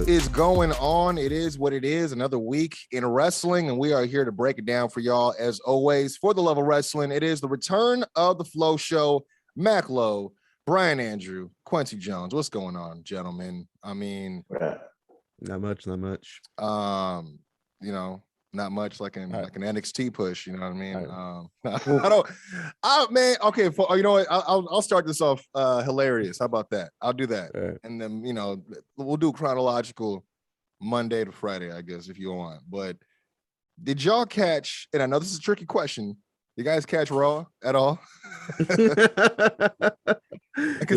What is going on? It is what it is. Another week in wrestling, and we are here to break it down for y'all. As always, for the love of wrestling, it is the return of the Flow Show. Mac Lowe, Brian Andrew, Quincy Jones. What's going on, gentlemen? I mean, not much. Not much like an NXT push. You know what I mean? Okay. You know what? I'll start this off hilarious. How about that? I'll do that, and then we'll do chronological Monday to Friday, I guess, if you want. But did y'all catch? And I know this is a tricky question. You guys catch Raw at all? Because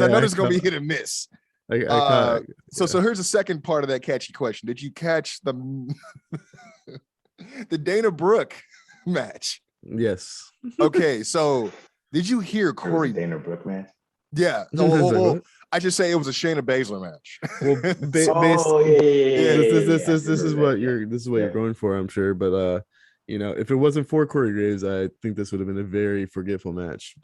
I know there's gonna be hit and miss. So here's the second part of that catchy question. Did you catch the Dana Brooke match? Yes. Okay, so did you hear Corey Dana Brooke match? Yeah. Well, I should say it was a Shayna Baszler match. Well, this is what you're going for, I'm sure. But if it wasn't for Corey Graves, I think this would have been a very forgetful match.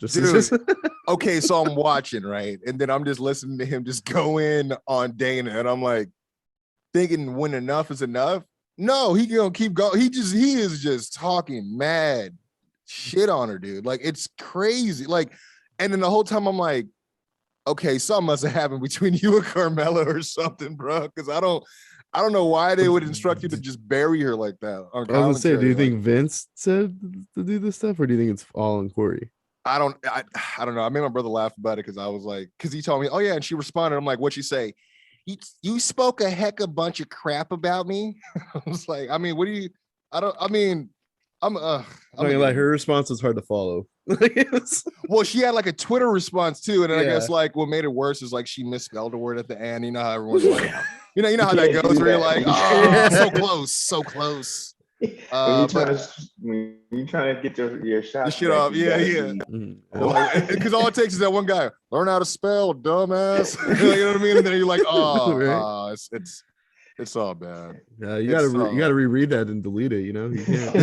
Okay, so I'm watching, right? And then I'm just listening to him just go in on Dana, and I'm like thinking when enough is enough. No, he gonna keep going. He is just talking mad shit on her, dude. Like, it's crazy. Like, and then the whole time I'm like, okay, something must have happened between you and Carmella or something, bro. Because I don't know why they would instruct you to just bury her like that. I was gonna say, do you think Vince said to do this stuff, or do you think it's all on Corey? I don't know. I made my brother laugh about it because he told me, oh yeah, and she responded. I'm like, what'd she say? You spoke a heck of a bunch of crap about me. I was like, I mean, what do you? Her response was hard to follow. Well, she had like a Twitter response too, and I guess like what made it worse is like she misspelled a word at the end. You know how everyone's like, you know how that goes. Where you're like, oh, so close. When you're trying to get your shot, the shit off, because all it takes is that one guy learn how to spell, dumbass. You know what I mean? And then you're like, it's all bad. Yeah, you gotta reread that and delete it. You know, you can't.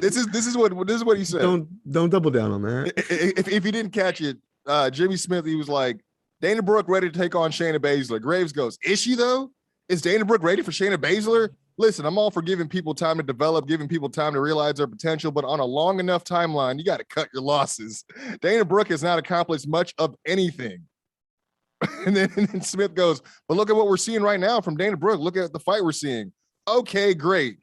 This is what he said. Don't double down on that. If you didn't catch it, Jimmy Smith, he was like, Dana Brooke ready to take on Shayna Baszler. Graves goes, is she though? Is Dana Brooke ready for Shayna Baszler? Listen, I'm all for giving people time to develop, giving people time to realize their potential, but on a long enough timeline, you got to cut your losses. Dana Brooke has not accomplished much of anything. And then Smith goes, but look at what we're seeing right now from Dana Brooke. Look at the fight we're seeing. Okay, great.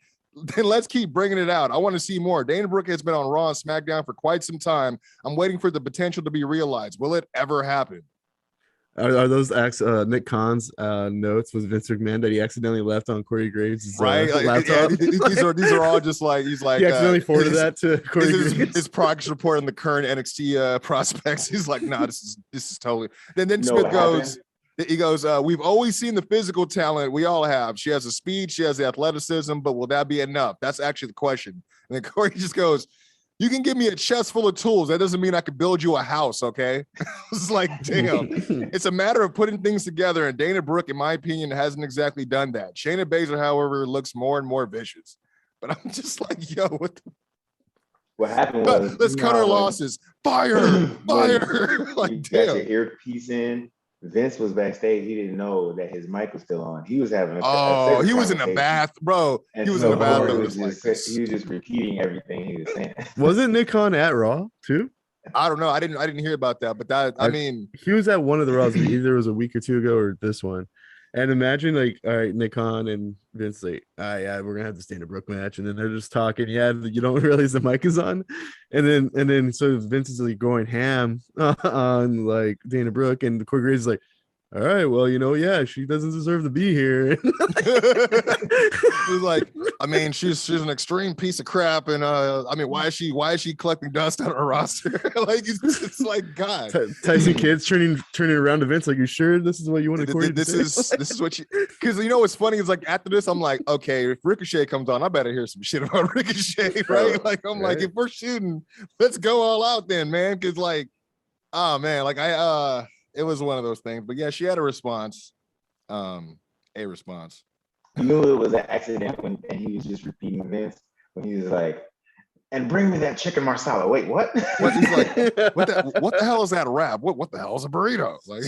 Then let's keep bringing it out. I want to see more. Dana Brooke has been on Raw and SmackDown for quite some time. I'm waiting for the potential to be realized. Will it ever happen? Are those Nick Khan's notes? Was Vince McMahon that he accidentally left on Corey Graves' laptop? Yeah, these are all just like he's like he accidentally forwarded that to Corey Graves. His progress report on the current NXT prospects. He's like, no, this is totally. Then Smith goes. He goes, we've always seen the physical talent. We all have. She has the speed. She has the athleticism. But will that be enough? That's actually the question. And then Corey just goes, you can give me a chest full of tools. That doesn't mean I could build you a house, okay? It's like, damn. It's a matter of putting things together, and Dana Brooke, in my opinion, hasn't exactly done that. Shayna Baszler, however, looks more and more vicious. But I'm just like, yo, what happened was... Let's cut our losses. Fire! Like, damn. Got your earpiece in. Vince was backstage. He didn't know that his mic was still on. He was having he was in the bath, bro. And he was in the bath. He was just repeating everything he was saying. Wasn't Nick Khan at Raw too? I don't know. I didn't hear about that, but I mean, he was at one of the Raws. Either it was a week or two ago or this one. And imagine, like, all right, Nick Khan and Vince, like, yeah, we're gonna have the Dana Brooke match, and then they're just talking. Yeah, you don't realize the mic is on, and then so Vince is like going ham on like Dana Brooke, and Corey Graves is like, all right, well, yeah, she doesn't deserve to be here. He's like, I mean, she's an extreme piece of crap, and I mean, why is she collecting dust on her roster? Like, it's like, God. Tyson Kidd's turning around to Vince, like, you sure this is what you want to Corey? This is what you, because what's funny is, like, after this, I'm like, okay, if Ricochet comes on, I better hear some shit about Ricochet, right? Like, I'm like, if we're shooting, let's go all out then, man, because like, oh man, like it was one of those things, but yeah, she had a response. You knew it was an accident when he was just repeating Vince when he was like, and bring me that chicken marsala. Wait, what? What he's like, what the hell is that wrap? What the hell is a burrito? Like,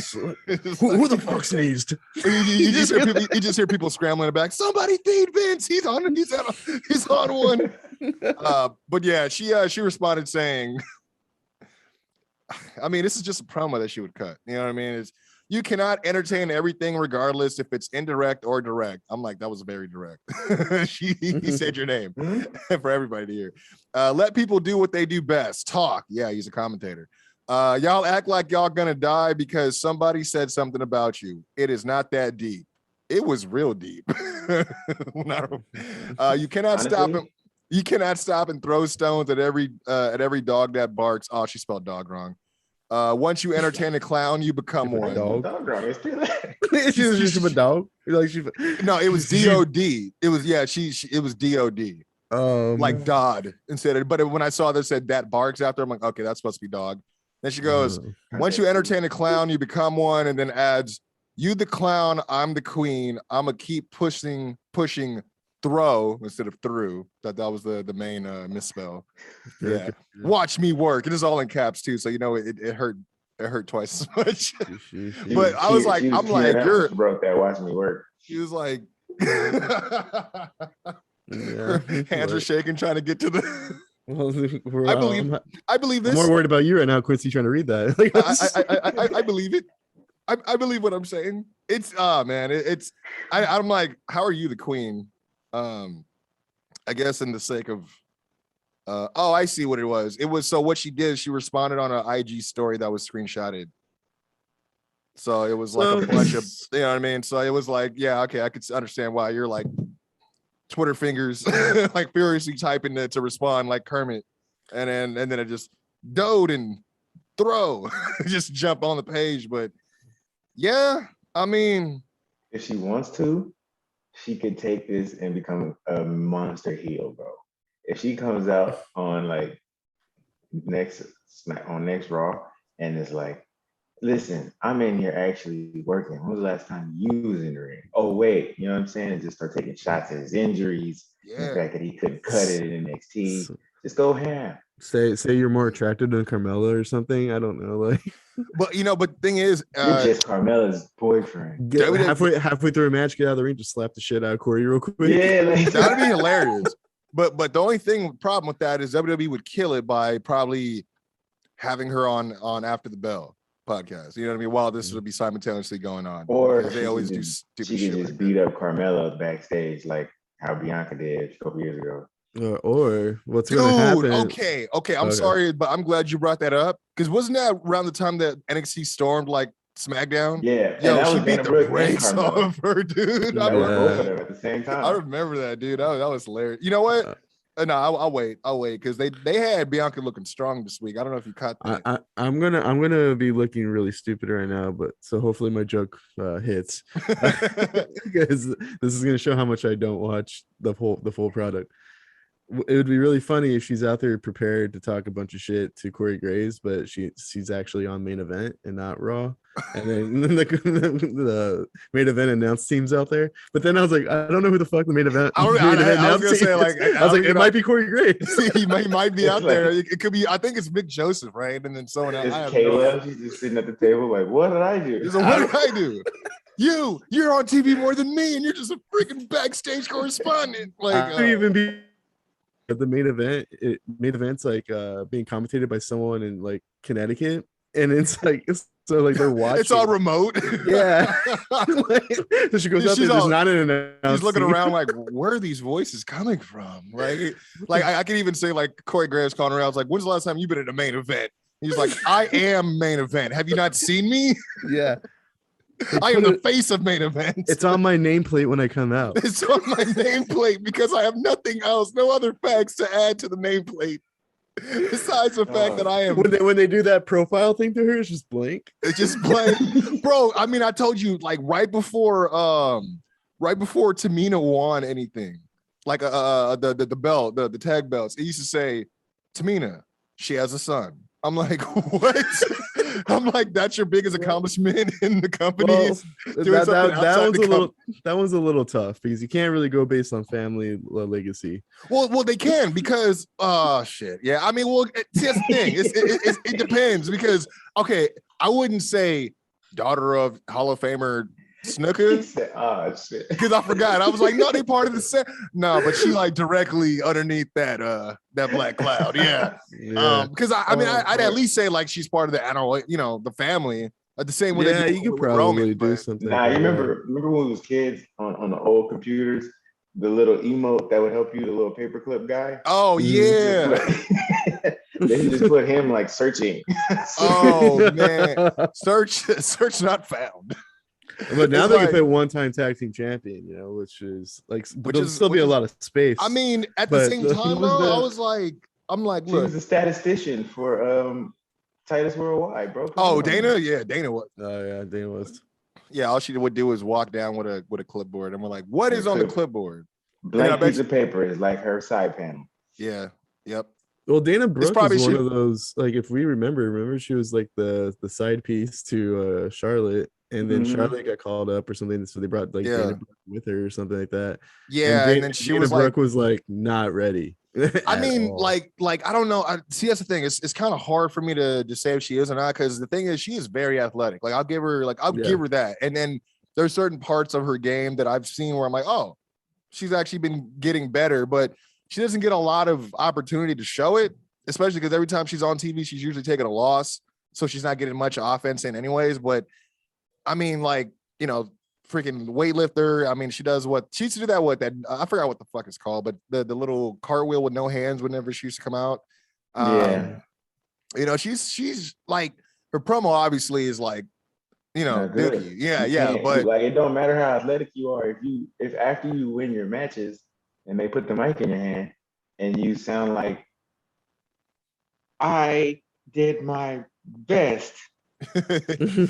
who the fuck sneezed? You just hear people scrambling in the back. Somebody feed Vince. He's on one. But yeah, she responded saying, I mean, this is just a promo that she would cut. You know what I mean? It's you cannot entertain everything regardless if it's indirect or direct. I'm like, that was very direct. He said your name for everybody to hear. Let people do what they do best. Talk. Yeah, he's a commentator. Y'all act like y'all gonna die because somebody said something about you. It is not that deep. It was real deep. You cannot stop him. You cannot stop and throw stones at every dog that barks. Oh, she spelled dog wrong. Once you entertain a clown, you become one. Dog. She's She's a dog. Like she. No, it was D-O-D. It was it was D-O-D. Like Dodd instead of. But when I saw this said that barks after, I'm like, okay, that's supposed to be dog. Then she goes, once you entertain a clown, you become one, and then adds, you the clown, I'm the queen. I'ma keep pushing. Throw instead of through. That was the main misspell. Yeah. Watch me work. It is all in caps too, so you know it hurt twice as much. But I was like, I'm like, you're broke that. Watch me work. He was like hands are shaking trying to get to the I believe this. I'm more worried about you right now, Quincy, trying to read that. Like, I believe it. I believe what I'm saying. It's man, I'm like, how are you the queen? I guess in the sake of I see what it was. It was so what she did, she responded on an IG story that was screenshotted. So it was like a bunch of, you know what I mean? So it was like, yeah, okay, I could understand why you're like Twitter fingers like furiously typing to respond like Kermit. And then it just dode and throw, just jump on the page. But yeah, I mean, if she wants to, she could take this and become a monster heel, bro. If she comes out on like next Raw and it's like, listen, I'm in here actually working. When was the last time you was in the ring? Oh wait, you know what I'm saying? And just start taking shots at his injuries, the fact that he couldn't cut it in NXT. Just go ham. Say you're more attracted to Carmella or something. I don't know, like. But the thing is, you're just Carmella's boyfriend. Halfway through a match, get out of the ring, just slap the shit out of Corey real quick. Yeah, like, that'd be hilarious. But the only problem with that is WWE would kill it by probably having her on After the Bell podcast. You know what I mean? While this would be simultaneously going on, or they always do stupid shit. She could just beat up Carmella backstage like how Bianca did a couple years ago. Or what's going to happen? Okay. I'm sorry, but I'm glad you brought that up because wasn't that around the time that NXT stormed like SmackDown? Yeah, yo, she beat the brakes off of her, dude. I remember both of them at the same time. I remember that, dude. That was hilarious. You know what? No, I'll wait because they had Bianca looking strong this week. I don't know if you caught that. I'm gonna be looking really stupid right now, but so hopefully my joke hits because this is gonna show how much I don't watch the full product. It would be really funny if she's out there prepared to talk a bunch of shit to Corey Graves, but she's actually on Main Event and not Raw. And then the Main Event announce team's out there. But then I was like, I don't know who the fuck the Main Event. I was gonna say, like, I was like, it might be Corey Graves. he might be out there. It could be. I think it's Mick Joseph, right? And then someone else. Kayla, she's just sitting at the table like, what did I do? He's like, what did I do? You're on TV more than me, and you're just a freaking backstage correspondent. Like, I couldn't even be. The main event's like being commentated by someone in like Connecticut, and it's like so like they're watching. It's all remote. Yeah. So she goes out there, there's not an announce. She's looking around like, where are these voices coming from? Like I can even say like Corey Graves calling around. I was like, when's the last time you've been at a main event? He's like, I am Main Event. Have you not seen me? Yeah. I am the face of Main Event. It's on my nameplate when I come out. It's on my nameplate because I have nothing else, no other facts to add to the nameplate. Besides the fact that I am when they do that profile thing to her, it's just blank. It's just blank. Bro, I mean, I told you like right before Tamina won anything, like the belt, the tag belts, it used to say Tamina, she has a son. I'm like, what? I'm like, that's your biggest accomplishment in the company. Well, is doing something that outside one's the a little company. that one's a little tough because you can't really go based on family legacy. Well, they can because shit. Yeah, I mean, well, see, that's the thing. It depends because okay, I wouldn't say daughter of Hall of Famer Snooker He said, "Oh shit." because I forgot. I was like, no, they part of the set. No, but she like directly underneath that black cloud. Yeah. Yeah, Because I mean, I'd at least say like she's part of the animal, the family. The same way they yeah, do you could with Roman. probably do But something. Nah, like you that, remember when we was kids on the old computers, the little emote that would help you, the little paperclip guy. oh Mhm. yeah. They just put him like searching. Oh man. Search not found. But now It's they can like, put one-time tag team champion, which is like, but which there'll is still be a lot of space. I mean, at the But same She time was though, the I'm like, she was look, the statistician for Titus Worldwide, bro. Put oh her on Dana, there. yeah, Dana was. oh yeah, Dana was. Yeah, all she would do is walk down with a clipboard, and we're like, "What is And on the clip clipboard?" And then I blank bet piece of paper is like her side panel. yeah, yep. Well, Dana It's Brooke was probably one should. of those. Like, if we remember she was like the side piece to Charlotte, and then Mhm. Charlotte got called up or something, so they brought like Yeah, Dana Brooke with her or something like that. And yeah, and then she Dana was like, Brooke was like not ready I at mean, all. like I don't know. See, that's the thing. It's kind of hard for me to say if she is or not because the thing is, she is very athletic. Like I'll Yeah. give her that. And then there's certain parts of her game that I've seen where I'm like, oh, she's actually been getting better, but she doesn't get a lot of opportunity to show it, especially because every time she's on TV, she's usually taking a loss. So she's not getting much offense in anyways. But I mean, like, freaking weightlifter. I mean, she does what she used to do that I forgot what the fuck it's called, but the little cartwheel with no hands whenever she used to come out. Yeah. She's like her promo obviously is like, Not dookie. good. Yeah, You yeah. can't But like it don't matter how athletic you are, if after you win your matches and they put the mic in your hand and you sound like I did my best. Like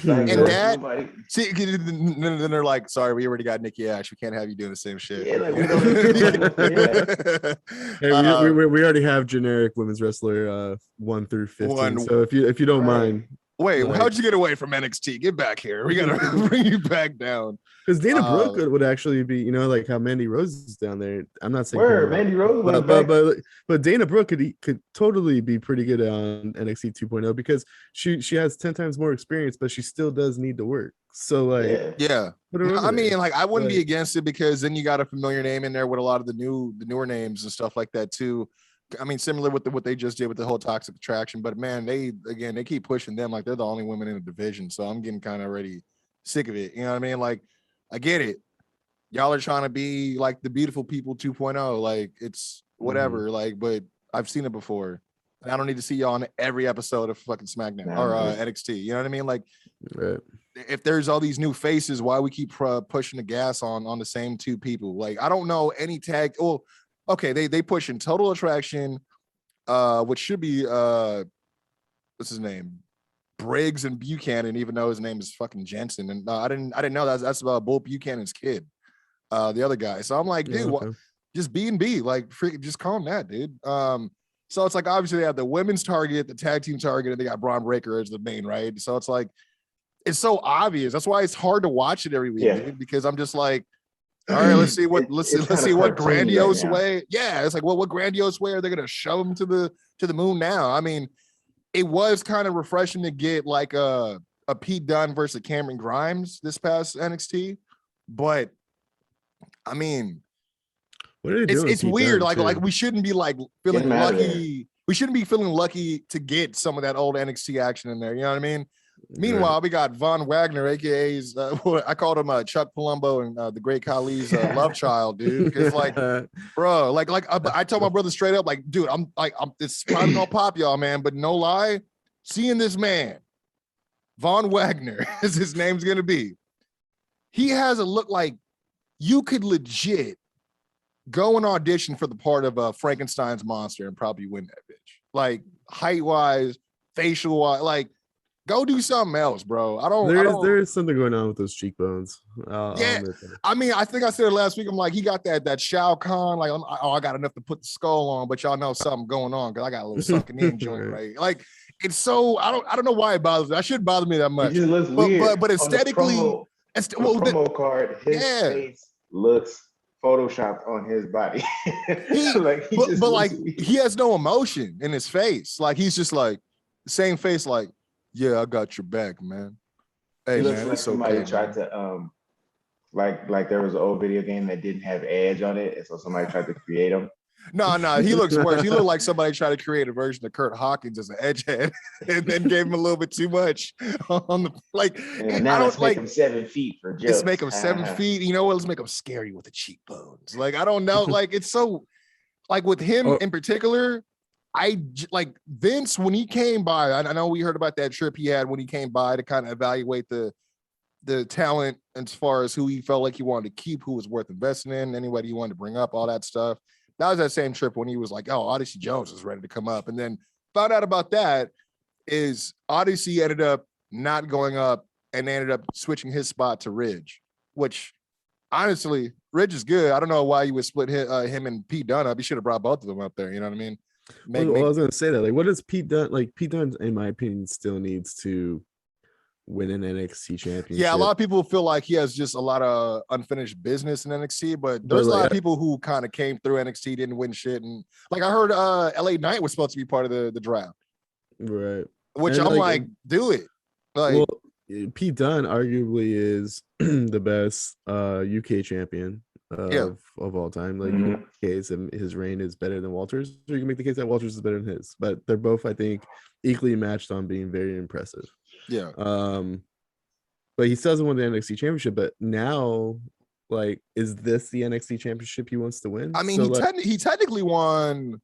and Yeah. that nobody, see, then they're like, sorry, we already got Nikki Ash. We can't have you doing the same shit. yeah, like we don't even want Hey, we already have generic women's wrestler 1 through 15. One. So if you don't Right. mind, Wait, like, how'd you get away from NXT? Get back here. We gotta bring you back down. because Dana Brooke Uh, would actually be, like how Mandy Rose is down there. I'm not saying Where Mandy Rose went but, back. but Dana Brooke could totally be pretty good on NXT 2.0 because she has 10 times more experience, but she still does need to work. So like, Yeah. yeah. put her over I mean, there. like I wouldn't be Like, against it because then you got a familiar name in there with a lot of the newer names and stuff like that too. I mean, similar with what they just did with the whole Toxic Attraction, but man, they keep pushing them like they're the only women in the division. So I'm getting kind of already sick of it. You know what I mean? Like, I get it. Y'all are trying to be like the beautiful people 2.0. Like, it's whatever. Like, but I've seen it before. And I don't need to see y'all on every episode of fucking SmackDown Nah, or man. NXT. You know what I mean? Like, right. if there's all these new faces, why we keep pushing the gas on the same two people? Like, I don't know any tag. Well, okay, they pushing Total Attraction, which should be what's his name, Briggs and Buchanan, even though his name is fucking Jensen, and I didn't know that's about Bull Buchanan's kid, the other guy. So I'm like, dude, what? Just B&B, like, freaking, just call him that, dude. So it's like obviously they have the women's target, the tag team target, and they got Braun Breaker as the main, right? So it's like it's so obvious. That's why it's hard to watch it every week, dude, because I'm just like, all right, let's see what let's see what grandiose way. Yeah, it's like, well, what grandiose way are they gonna shove him to the moon now? I mean, it was kind of refreshing to get like a Pete Dunne versus Cameron Grimes this past NXT, but I mean, What are they doing? it's weird. Like we shouldn't be like feeling lucky. We shouldn't be feeling lucky to get some of that old NXT action in there. You know what I mean? Meanwhile, we got Von Wagner, aka I called him Chuck Palumbo and the Great Khali's love child, dude. Because like, bro, like I told my brother straight up, like, dude, I'm it's probably gonna pop y'all, man, but no lie, seeing this man, Von Wagner, as his name's gonna be, he has a look like you could legit go and audition for the part of Frankenstein's monster and probably win that bitch. Like height wise, facial wise, like. Go do something else, bro. There is something going on with those cheekbones. I'll admit that. I mean, I think I said it last week. I'm like, he got that Shao Kahn. Like, I got enough to put the skull on, but y'all know something going on because I got a little sunken in joint, right? Like, it's so I don't know why it bothers me. That shouldn't bother me that much. It just looks weird. But aesthetically, on the promo card, his face looks photoshopped on his body. He has no emotion in his face. Like, he's just like the same face, like, yeah, I got your back, man. Hey, it looks man, like it's somebody okay, tried to like there was an old video game that didn't have Edge on it, and so somebody tried to create him. No, he looks worse. He looked like somebody tried to create a version of Kurt Hawkins as an edgehead and then gave him a little bit too much on the like. And now let's make him 7 feet for jokes. Let's make him 7 feet. You know what? Let's make him scary with the cheekbones. Like, I don't know. Like, it's so like with him in particular. I like Vince when he came by. I know we heard about that trip he had when he came by to kind of evaluate the talent as far as who he felt like he wanted to keep, who was worth investing in, anybody he wanted to bring up, all that stuff. That was that same trip when he was like, oh, Odyssey Jones is ready to come up. And then found out about that is Odyssey ended up not going up and they ended up switching his spot to Ridge, which honestly, Ridge is good. I don't know why you would split him and Pete Dunne up. You should have brought both of them up there. You know what I mean? I was going to say that. Like, what does Pete Dunne like? Pete Dunne, in my opinion, still needs to win an NXT championship. Yeah, a lot of people feel like he has just a lot of unfinished business in NXT, but there's a lot of people who kind of came through NXT, didn't win shit. And like I heard LA Knight was supposed to be part of the draft. Right. Which and I'm like, do it. Like, well, Pete Dunne arguably is the best UK champion of all time. Like, you can make the case and his reign is better than Walter's, or you can make the case that Walter's is better than his. But they're both, I think, equally matched on being very impressive. Yeah. But he still hasn't won the NXT championship. But now, like, is this the NXT championship he wants to win? I mean, he technically won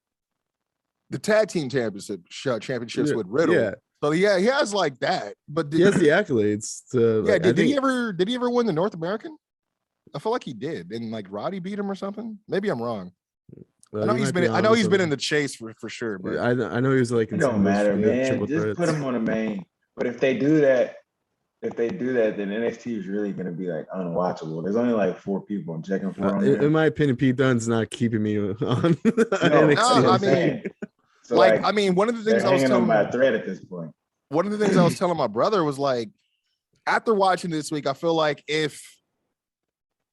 the tag team championships with Riddle. Yeah. So yeah, he has like that. But he has the accolades to. Yeah. Did he ever win the North American? I feel like he did, and like Roddy beat him or something. Maybe I'm wrong. I know he's been in the chase for sure. But I know he was like. It don't matter, man. Just put him on the main. But if they do that, then NXT is really going to be like unwatchable. There's only like 4 people I'm checking for. In my opinion, Pete Dunne's not keeping me on NXT. No, I mean, so like, I mean, one of the things I was telling my thread at this point. One of the things I was telling my brother was like, after watching this week, I feel like if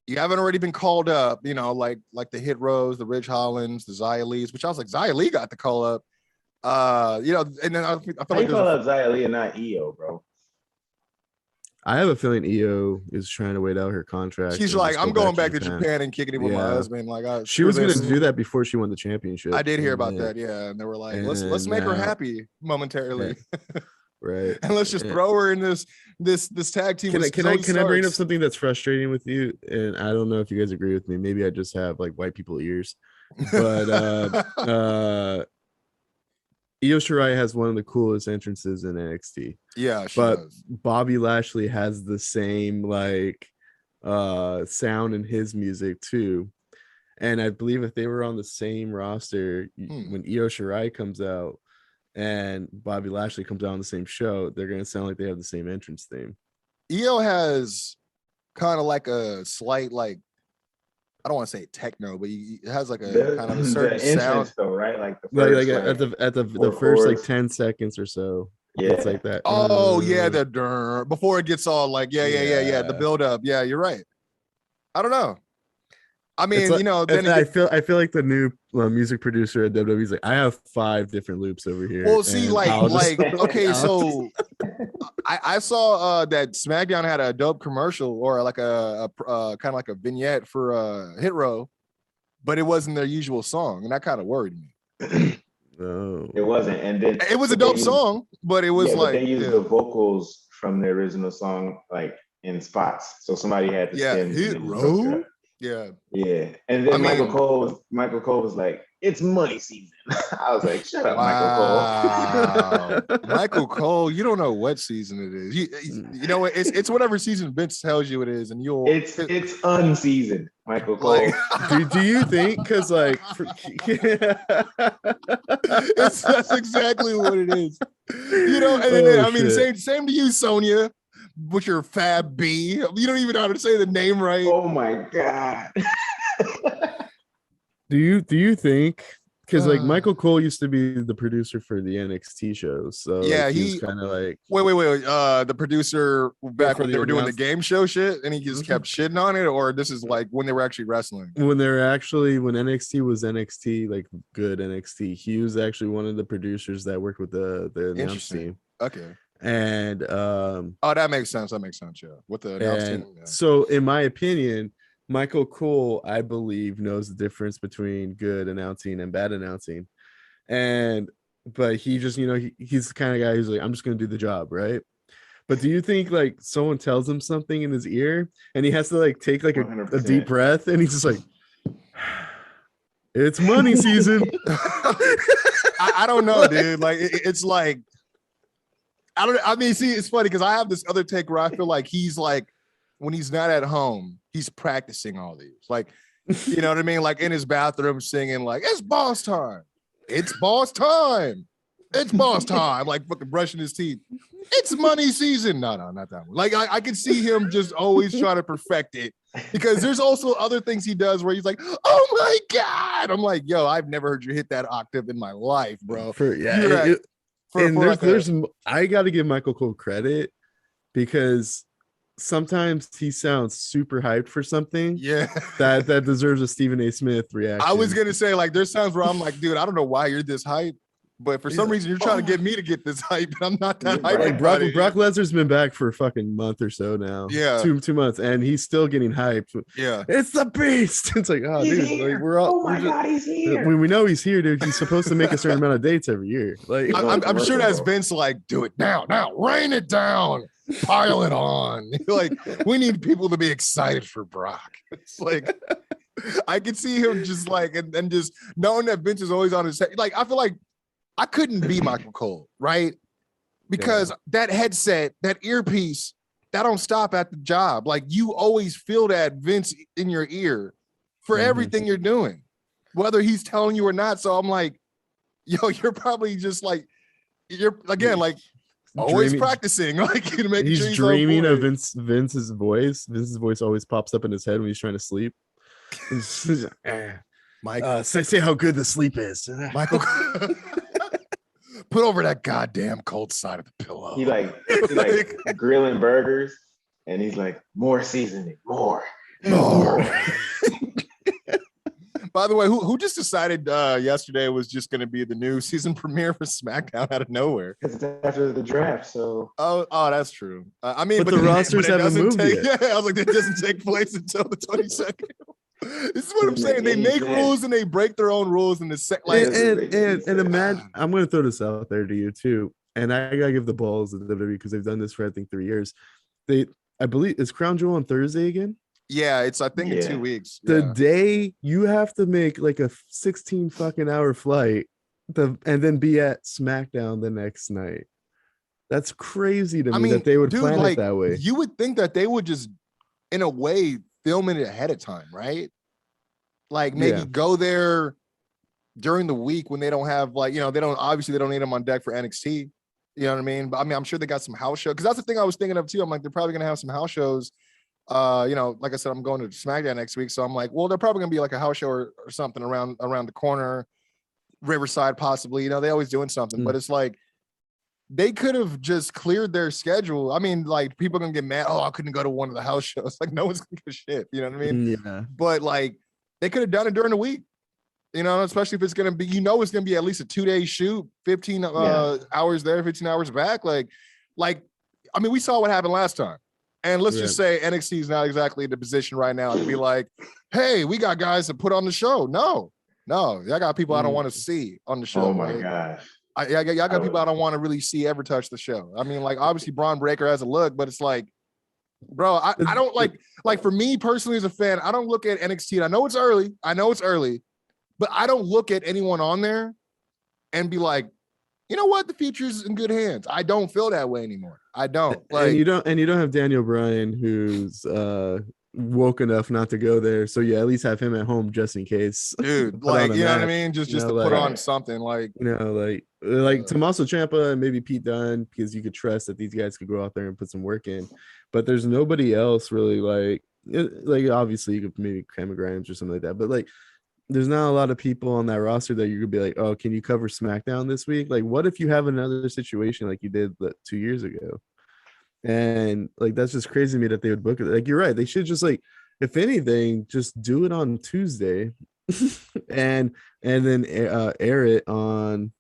you haven't already been called up, you know, like the Hit Rows, the Ridge Hollands, the Xia Lees, which I was like, Xia Lee got the call up. You know, and then I feel like call up Xia Lee and not EO, bro. I have a feeling EO is trying to wait out her contract. She's like, I'm going back to Japan and kicking it with my husband. Like, she was going to do that before she won the championship. I did hear about that, yeah. And they were like, let's make her happy momentarily, right? And let's just throw her in this tag team. Can I bring up something that's frustrating with you? And I don't know if you guys agree with me. Maybe I just have like white people ears, but Io Shirai has one of the coolest entrances in NXT. Yeah, but does. Bobby Lashley has the same like sound in his music too. And I believe if they were on the same roster, when Io Shirai comes out and Bobby Lashley comes out on the same show, they're gonna sound like they have the same entrance theme. Io has kind of like a slight like, I don't want to say techno, but it has like a kind of a certain sound, though, right? Like the first like 10 seconds or so. Yeah, it's like that. Oh yeah, before it gets all like the build up. Yeah, you're right. I don't know. I mean, like, you know, then I feel like the new music producer at WWE is like, I have 5 different loops over here. Well, see, okay, so I saw that SmackDown had a dope commercial or like a kind of like a vignette for Hit Row, but it wasn't their usual song, and that kind of worried me. No, it wasn't, and then it was a dope song, but it was like they used the vocals from the original song like in spots, so somebody had to Hit Row. Yeah. And then Michael Cole was like, it's money season. I was like, shut up, Wow. Michael Cole. Michael Cole, you don't know what season it is. You know what? It's whatever season Vince tells you it is, and you'll It's unseasoned, Michael Cole. like do you think? Because like, that's exactly what it is. You know, and then, I mean, same to you, Sonia, with your Fab B. You don't even know how to say the name right. Oh my god. do you think? Because like Michael Cole used to be the producer for the NXT shows, so yeah, like, he's kind of like wait. The producer back when they were doing the game show shit, and he just kept shitting on it, or this is like when they were actually wrestling. When NXT was NXT, like good NXT, he was actually one of the producers that worked with the announce team. Okay. And that makes sense. Yeah, with the announce team. Yeah. So, in my opinion, Michael Cole, I believe, knows the difference between good announcing and bad announcing. But he just, he's the kind of guy who's like, I'm just going to do the job, right? But do you think like someone tells him something in his ear and he has to like take like a deep breath and he's just like, it's money season? I don't know, dude. Like, it's like, see, it's funny because I have this other take where I feel like he's like, when he's not at home, he's practicing all these. Like, you know what I mean? Like in his bathroom singing like, it's boss time. It's boss time. It's boss time. Like fucking brushing his teeth. It's money season. No, not that one. Like I can see him just always trying to perfect it because there's also other things he does where he's like, oh my God. I'm like, yo, I've never heard you hit that octave in my life, bro. I got to give Michael Cole credit because sometimes he sounds super hyped for something. Yeah. that deserves a Stephen A. Smith reaction. I was going to say, like, there's times where I'm like, dude, I don't know why you're this hyped, but for some reason you're trying to get me to get this hype, and I'm not that hyped. Like Brock Lesnar's been back for a fucking month or so now. Yeah. 2 months, and he's still getting hyped. Yeah. It's the beast. It's like, oh, he's dude, here. like God, he's here. When we know he's here, dude, he's supposed to make a certain amount of dates every year. Like, I'm sure that's Vince like, do it now, rain it down. Pile it on. Like, we need people to be excited for Brock. It's like I could see him just like and just knowing that Vince is always on his head. Like, I feel like I couldn't be Michael Cole, right? Because that headset, that earpiece, that don't stop at the job. Like, you always feel that Vince in your ear for everything you're doing, whether he's telling you or not. So I'm like, yo, you're probably just like, you're again like always practicing, like to make he's sure he's dreaming of Vince's voice. Vince's voice always pops up in his head when he's trying to sleep. Michael, say how good the sleep is. Michael, put over that goddamn cold side of the pillow. He like grilling burgers, and he's like, more seasoning, more. By the way, who just decided yesterday was just going to be the new season premiere for SmackDown out of nowhere? Because it's after the draft, so. Oh, that's true. I mean, but the rosters haven't moved yet. Yeah, I was like, that doesn't take place until the 22nd. This is what I'm saying. They make rules and they break their own rules in the and imagine. I'm going to throw this out there to you too, and I gotta give the balls to the WWE because they've done this for I think 3 years. I believe is Crown Jewel on Thursday again. Yeah, it's I think in 2 weeks. The day you have to make like a 16 fucking hour flight and then be at SmackDown the next night. That's crazy to me that they would plan it that way. You would think that they would just, in a way, film it ahead of time, right? Like maybe go there during the week when they don't have they don't need them on deck for NXT. You know what I mean? But I mean, I'm sure they got some house shows because that's the thing I was thinking of too. I'm like, they're probably gonna have some house shows. Like I said, I'm going to SmackDown next week, so I'm like, well, they're probably gonna be like a house show or something around the corner, Riverside possibly. They always doing something, but it's like they could have just cleared their schedule. I mean, like people are gonna get mad. Oh, I couldn't go to one of the house shows. Like no one's gonna give a shit. You know what I mean? Yeah. But like they could have done it during the week. Especially if it's gonna be, it's gonna be at least a 2-day shoot, 15 hours there, 15 hours back. Like, I mean, we saw what happened last time. And let's just say NXT is not exactly in the position right now to be like, hey, we got guys to put on the show. No, I got people I don't want to see on the show. Oh my gosh. I got people I don't want to really see ever touch the show. I mean, like obviously Braun Breaker has a look, but it's like, bro, I don't like for me personally as a fan, I don't look at NXT. And I know it's early, but I don't look at anyone on there and be like, you know what, the future's in good hands. I don't feel that way anymore. I don't. Like, and you don't have Daniel Bryan, who's woke enough not to go there. So you at least have him at home just in case. dude, Put on like, a you know what I match, mean? Just to like, put on something, like, like Tommaso Ciampa and maybe Pete Dunne, because you could trust that these guys could go out there and put some work in. But there's nobody else really, like obviously you could maybe Cameron Grimes or something like that, but like there's not a lot of people on that roster that you could be like, oh, can you cover SmackDown this week? Like, what if you have another situation like you did 2 years ago? And like that's just crazy to me that they would book it. Like, you're right, they should just, like, if anything, just do it on Tuesday and then air it on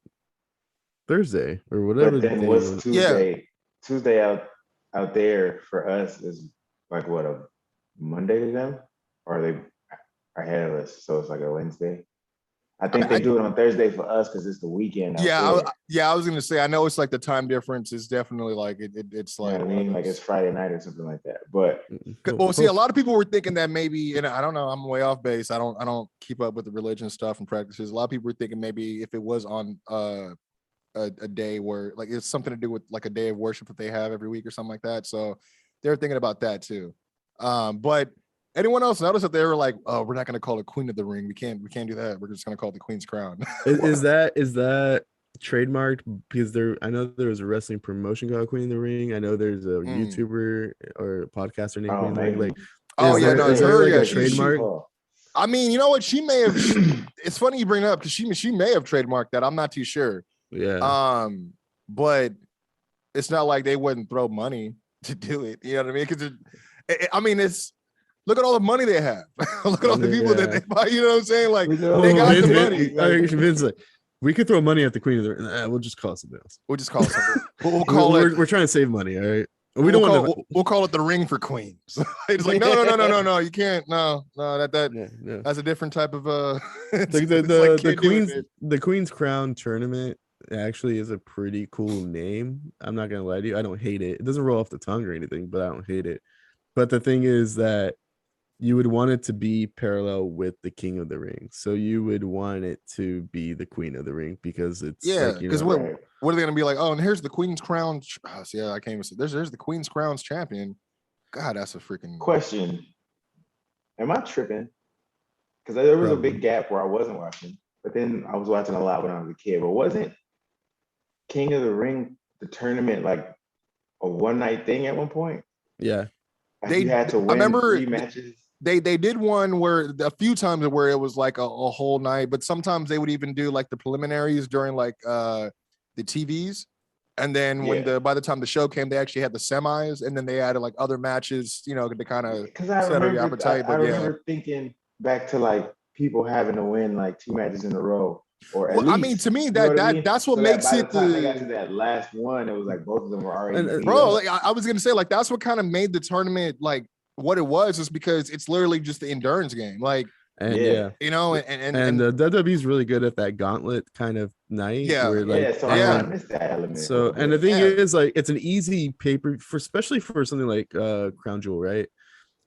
Thursday or whatever. But then what's Tuesday? Yeah. Tuesday out there for us is like what, a Monday to them, or are they ahead of us? So it's like a Wednesday. I think they do it on Thursday for us because it's the weekend. Yeah, I was gonna say, I know it's like the time difference is definitely like it's like, you know what I mean, like it's Friday night or something like that. But well, see, a lot of people were thinking that maybe, and I don't know, I'm way off base. I don't keep up with the religion stuff and practices. A lot of people were thinking maybe if it was on a day where like it's something to do with like a day of worship that they have every week or something like that. So they're thinking about that too. But anyone else notice that they were like, oh, we're not going to call it Queen of the Ring. We can't do that. We're just going to call it the Queen's Crown. is that trademarked? Because I know there was a wrestling promotion called Queen of the Ring. I know there's a YouTuber or a podcaster named Queen of the Ring. Like, it's her. Yeah, trademark. I mean, you know what? She may have. It's funny you bring it up because she may have trademarked that. I'm not too sure. Yeah. But it's not like they wouldn't throw money to do it. You know what I mean? Because I mean, it's. Look at all the money they have. Look at all the people that they buy. You know what I'm saying? Like, they got the money. Vince, like, we could throw money at the Queen of the Ring. We'll just call it something else. We'll just call it something. We'll call it. We're trying to save money, all right? We'll call it the Ring for Queens. It's like, no, you can't. No, that's a different type of the Queen's Crown tournament actually is a pretty cool name. I'm not gonna lie to you. I don't hate it. It doesn't roll off the tongue or anything, but I don't hate it. But the thing is that you would want it to be parallel with the King of the Ring. So you would want it to be the Queen of the Ring because it's because what are they going to be like? Oh, and here's the Queen's Crown. I can't even say. There's the Queen's Crown's champion. God, that's a freaking question. Am I tripping? Because there was a big gap where I wasn't watching, but then I was watching a lot when I was a kid. But wasn't King of the Ring the tournament like a one night thing at one point? Yeah. They had to win. I remember 3 matches. They did one where a few times where it was like a whole night, but sometimes they would even do like the preliminaries during like the TVs, and then by the time the show came, they actually had the semis, and then they added like other matches, you know, to kind of set the appetite. I remember thinking back to like people having to win like 2 matches in a row, or at least, I mean, to me that's what makes it. By the time they got to that last one, it was like both of them were already. Bro, like, I was gonna say, like, that's what kind of made the tournament like what it was, is because it's literally just the endurance game, like. And you know, and the WWE's really good at that gauntlet kind of night. So I missed that element. So, and the thing is, like, it's an easy paper for, especially for something like Crown Jewel, right?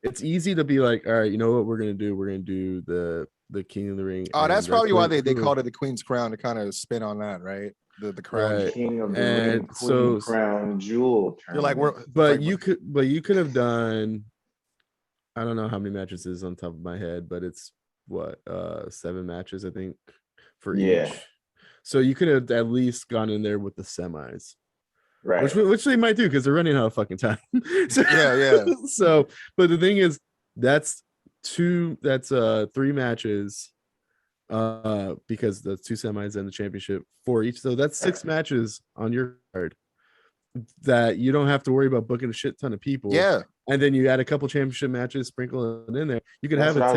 It's easy to be like, all right, you know what we're gonna do? We're gonna do the King of the Ring. Oh, that's probably why they called it the Queen's Crown, to kind of spin on that, right? The crown, right. King of the Ring, Queen Crown Jewel. You're like, you could have done. I don't know how many matches is on top of my head, but it's 7 matches, I think, for each. So you could have at least gone in there with the semis, right? Which they might do because they're running out of fucking time. So, yeah. So, but the thing is, that's 3 matches, because the 2 semis and the championship for each. So that's 6 matches on your card that you don't have to worry about booking a shit ton of people. Yeah. And then you add a couple championship matches, sprinkle it in there. You could have a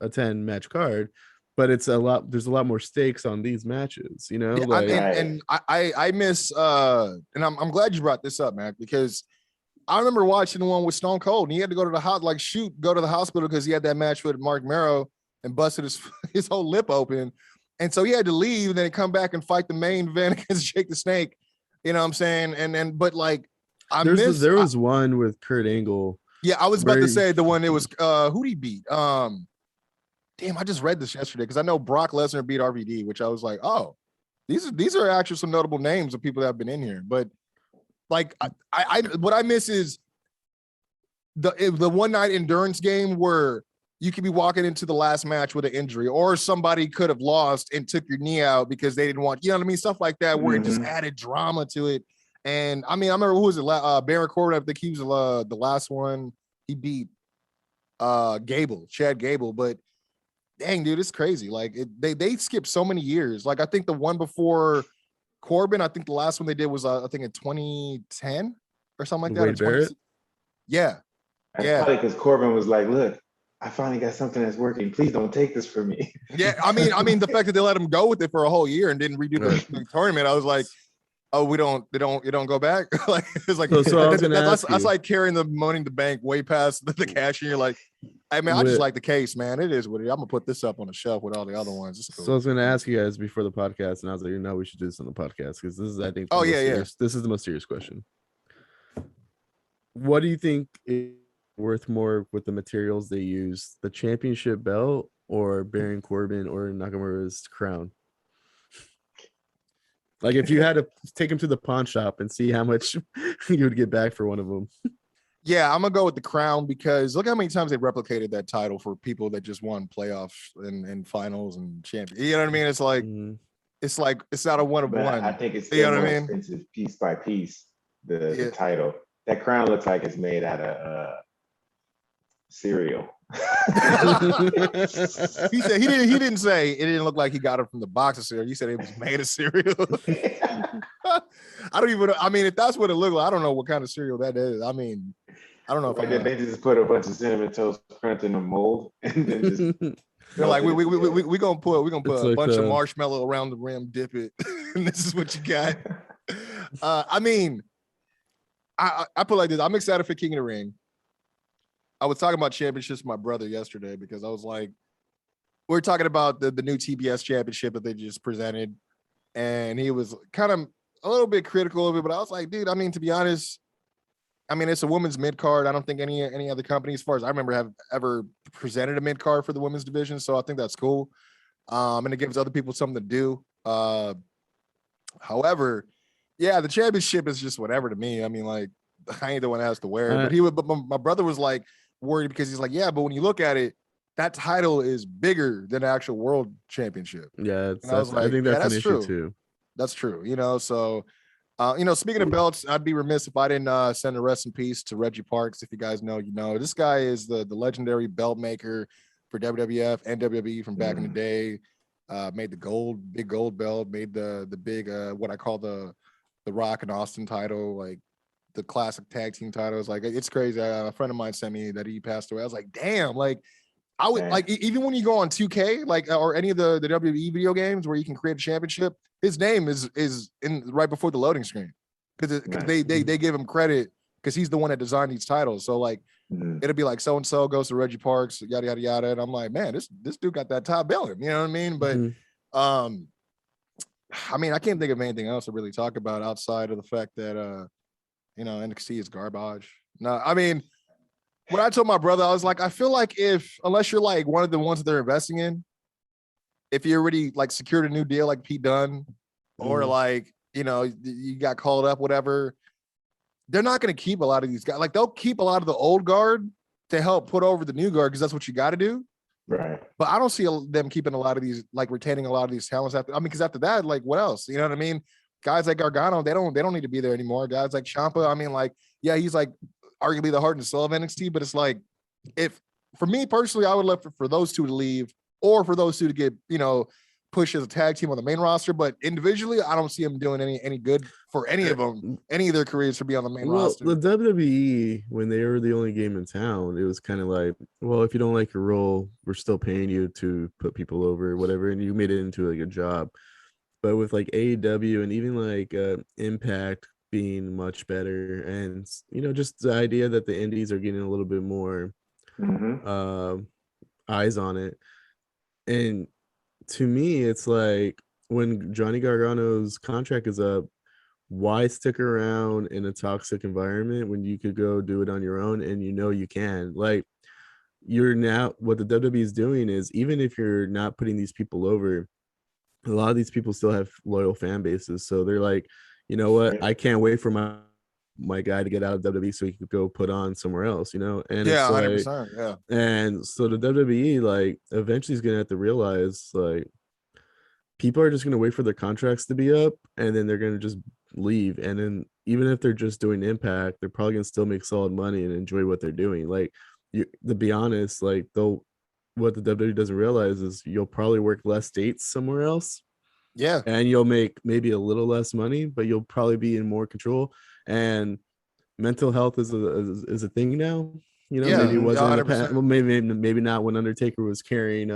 10 match card, but it's a lot. There's a lot more stakes on these matches, you know. I miss. And I'm glad you brought this up, man, because I remember watching the one with Stone Cold, and he had to go to the hospital because he had that match with Mark Merrow and busted his whole lip open, and so he had to leave and then come back and fight the main event against Jake the Snake. You know what I'm saying? But like. There was one with Kurt Angle. Yeah, I was about to say the one. It was who did he beat? Damn, damn, I just read this yesterday because I know Brock Lesnar beat RVD, which I was like, oh, these are actually some notable names of people that have been in here. But like, I what I miss is the one night endurance game where you could be walking into the last match with an injury, or somebody could have lost and took your knee out because they didn't want, you know what I mean? Stuff like that, where it just added drama to it. And I mean, I remember who was it? Baron Corbin, I think he was the last one. He beat Chad Gable. But dang, dude, it's crazy. Like they skipped so many years. Like I think the one before Corbin, I think the last one they did was I think in 2010 or something like that. Wade Barrett? Yeah. That's probably because Corbin was like, look, I finally got something that's working. Please don't take this from me. Yeah, I mean, the fact that they let him go with it for a whole year and didn't redo the tournament, I was like, oh, you don't go back. Like it's like that's like carrying the Money in the Bank way past the cash, and you're like, I mean, I just like the case, man. It is what it is. I'm gonna put this up on the shelf with all the other ones. Cool. So I was gonna ask you guys before the podcast, and I was like, we should do this on the podcast because this is, I think, this is the most serious question. What do you think is worth more with the materials they use, the championship belt or Baron Corbin or Nakamura's crown? Like if you had to take him to the pawn shop and see how much you would get back for one of them. Yeah, I'm gonna go with the crown because look how many times they replicated that title for people that just won playoffs and finals and champions. You know what I mean? It's like it's not a one of one. I think it's still more expensive piece by piece. The title. That crown looks like it's made out of cereal. He said he didn't say it didn't look like he got it from the box of cereal. He said it was made of cereal. I mean, if that's what it looked like, I don't know what kind of cereal that is. I mean, I don't know if they just put a bunch of Cinnamon Toast Crunch in a mold and then just they're like, we gonna put a bunch of marshmallow around the rim, dip it, and this is what you got. I mean, I put it like this. I'm excited for King of the Ring. I was talking about championships with my brother yesterday because I was like, we were talking about the new TBS championship that they just presented, and he was kind of a little bit critical of it, but I was like, dude, I mean, to be honest, I mean, it's a women's mid card. I don't think any other company, as far as I remember, have ever presented a mid card for the women's division, so I think that's cool. And it gives other people something to do. However, yeah, the championship is just whatever to me. I mean, like, I ain't the one that has to wear it. But my brother was like worried because he's like, yeah, but when you look at it, that title is bigger than the actual world championship. Yeah, I think that's an issue too. That's true. You know, so speaking of belts, I'd be remiss if I didn't send a rest in peace to Reggie Parks. If you guys know, you know, this guy is the legendary belt maker for WWF and WWE from back in the day. Made the big gold belt, made the big what I call the Rock and Austin title, like the classic tag team titles. Like, it's crazy. A friend of mine sent me that he passed away. I was like, damn, like I would like, even when you go on 2K, like, or any of the WWE video games where you can create a championship, his name is in right before the loading screen because they give him credit because he's the one that designed these titles. So like, it'll be like so and so goes to Reggie Parks, yada yada yada, and I'm like, man, this dude got that top billing. You know what I mean? But I mean, I can't think of anything else to really talk about outside of the fact that NXT is garbage. No, I mean, when I told my brother, I was like, I feel like unless you're like one of the ones that they're investing in, if you already like secured a new deal like Pete Dunne, or like, you know, you got called up, whatever, they're not going to keep a lot of these guys. Like, they'll keep a lot of the old guard to help put over the new guard because that's what you got to do. Right. But I don't see them keeping a lot of these, like retaining a lot of these talents after. I mean, because after that, like, what else? You know what I mean? Guys like Gargano, they don't need to be there anymore. Guys like Ciampa, I mean, like, yeah, he's like arguably the heart and soul of NXT, but it's like, if for me personally, I would love for those two to leave, or for those two to get, you know, pushed as a tag team on the main roster. But individually, I don't see them doing any good for any of them, any of their careers to be on the main roster. The WWE, when they were the only game in town, it was kind of like, well, if you don't like your role, we're still paying you to put people over or whatever, and you made it into like a job. But with like AEW and even like Impact being much better, and you know, just the idea that the indies are getting a little bit more eyes on it. And to me, it's like when Johnny Gargano's contract is up, why stick around in a toxic environment when you could go do it on your own? And you know you can. Like, you're now what the WWE is doing is, even if you're not putting these people over, a lot of these people still have loyal fan bases. So they're like, you know what? I can't wait for my guy to get out of WWE so he could go put on somewhere else, And Yeah, it's like, 100%. Yeah. and so the WWE like eventually is gonna have to realize like people are just gonna wait for their contracts to be up, and then they're gonna just leave. And then even if they're just doing Impact, they're probably gonna still make solid money and enjoy what they're doing. Like, to be honest, like what the WWE doesn't realize is you'll probably work less dates somewhere else, Yeah. and you'll make maybe a little less money, but you'll probably be in more control. And mental health is a thing now. Yeah. Maybe it wasn't in the past. 100%. Well, maybe not when Undertaker was carrying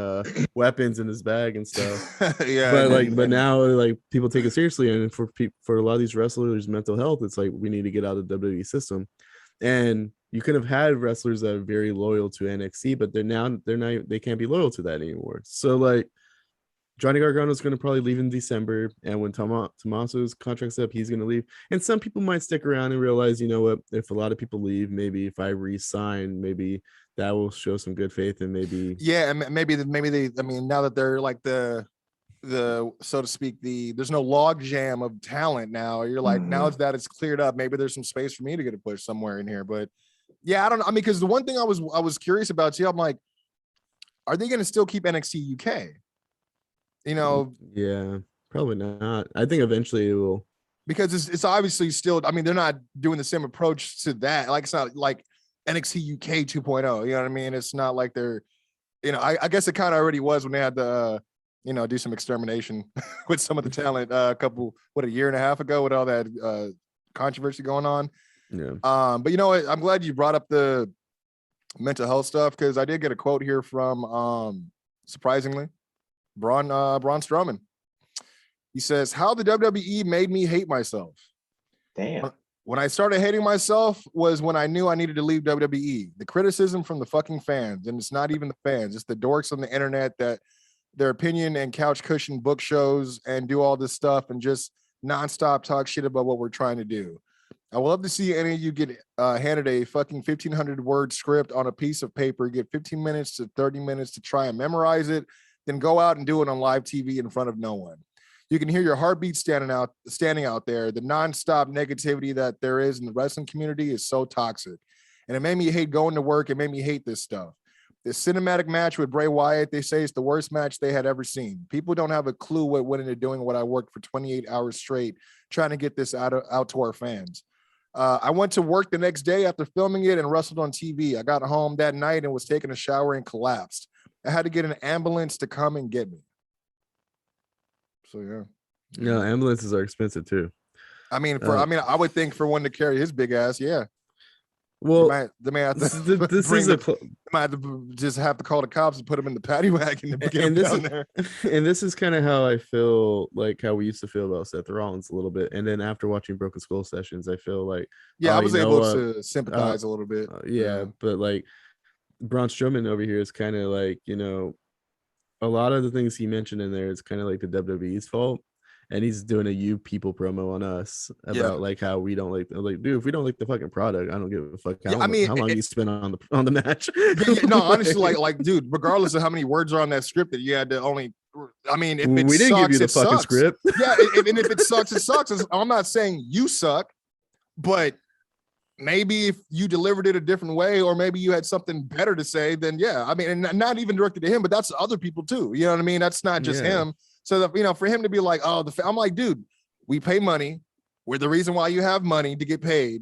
weapons in his bag and stuff. Yeah. But like, and- but now like people take it seriously, and for a lot of these wrestlers, mental health, it's like we need to get out of the WWE system. And you could have had wrestlers that are very loyal to NXT, but they're not, they can't be loyal to that anymore. So like Johnny Gargano is going to probably leave in December, and when Tommaso's contract's up, he's going to leave. And some people might stick around and realize, you know what, if a lot of people leave, maybe if I re-sign, maybe that will show some good faith, and maybe and maybe they. I mean, now that they're like the so to speak, there's no log jam of talent now. You're like, now that it's cleared up, maybe there's some space for me to get a push somewhere in here. But yeah, I don't know. I mean, because the one thing I was curious about too, I'm like, are they going to still keep NXT UK? Yeah, probably not. I think eventually it will, because it's obviously still. I mean, they're not doing the same approach to that. Like, it's not like NXT UK 2.0. You know what I mean? It's not like they're. I guess it kind of already was when they had to, do some extermination with some of the talent a year and a half ago with all that controversy going on. yeah. But you know what? I'm glad you brought up the mental health stuff, because I did get a quote here from, surprisingly, Braun Strowman. He says, "How the WWE made me hate myself. Damn. When I started hating myself was when I knew I needed to leave WWE. The criticism from the fucking fans, and it's not even the fans, it's the dorks on the internet that their opinion and couch cushion book shows and do all this stuff and just nonstop talk shit about what we're trying to do. I would love to see any of you get handed a fucking 1,500 word script on a piece of paper, get 15 minutes to 30 minutes to try and memorize it, then go out and do it on live TV in front of no one. You can hear your heartbeat standing out there. The nonstop negativity that there is in the wrestling community is so toxic. And it made me hate going to work. It made me hate this stuff. This cinematic match with Bray Wyatt, they say it's the worst match they had ever seen. People don't have a clue what went into doing what I worked for 28 hours straight trying to get this out to our fans. I went to work the next day after filming it and wrestled on TV. I got home that night and was taking a shower and collapsed. I had to get an ambulance to come and get me." So yeah. No, ambulances are expensive too. I mean, I would think for one to carry his big ass, yeah. Well, they may have to this is might have to just have to call the cops and put him in the paddy wagon and get him this down is, there. And this is kind of how I feel, like how we used to feel about Seth Rollins a little bit. And then after watching Broken Skull sessions, I feel like, I was able to sympathize a little bit. But like Braun Strowman over here is kind of like, a lot of the things he mentioned in there is kind of like the WWE's fault. And he's doing a "you people" promo on us about like how we don't like dude, if we don't like the fucking product, I don't give a fuck how long you spend on the match. No, honestly, like dude, regardless of how many words are on that script, that you had to only, I mean, if it we didn't sucks, give you the it fucking sucks. script. Yeah, and if it sucks, it sucks. I'm not saying you suck, but maybe if you delivered it a different way, or maybe you had something better to say, then yeah. I mean, and not even directed to him, but that's other people too. You know what I mean? That's not just him. So that, for him to be like, oh, I'm like, dude, we pay money. We're the reason why you have money to get paid.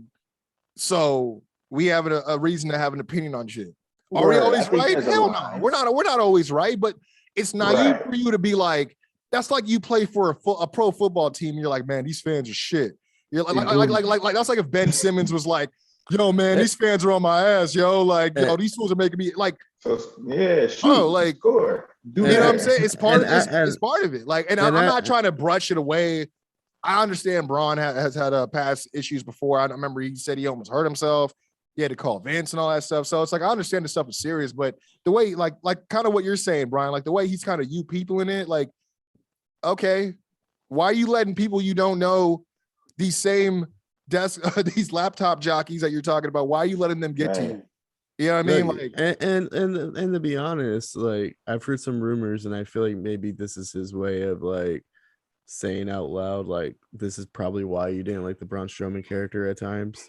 So we have a reason to have an opinion on shit. Are we always right? Hell no. We're not always right, but it's naive for you to be like, that's like you play for a pro football team. And you're like, man, these fans are shit. You're like that's like if Ben Simmons was like, yo, man, these fans are on my ass, yo. Like, yo, these fools are making me like, score. You know what I'm saying? It's part of it. Like, and I'm not trying to brush it away. I understand Braun has had past issues before. I remember he said he almost hurt himself. He had to call Vince and all that stuff. So it's like, I understand the stuff is serious, but the way, like kind of what you're saying, Brian, like the way he's kind of you people in it, like, okay, why are you letting people you don't know, these same these laptop jockeys that you're talking about, why are you letting them get to you? You know what I mean? Like, And to be honest, like I've heard some rumors, and I feel like maybe this is his way of like saying out loud, like this is probably why you didn't like the Braun Strowman character at times.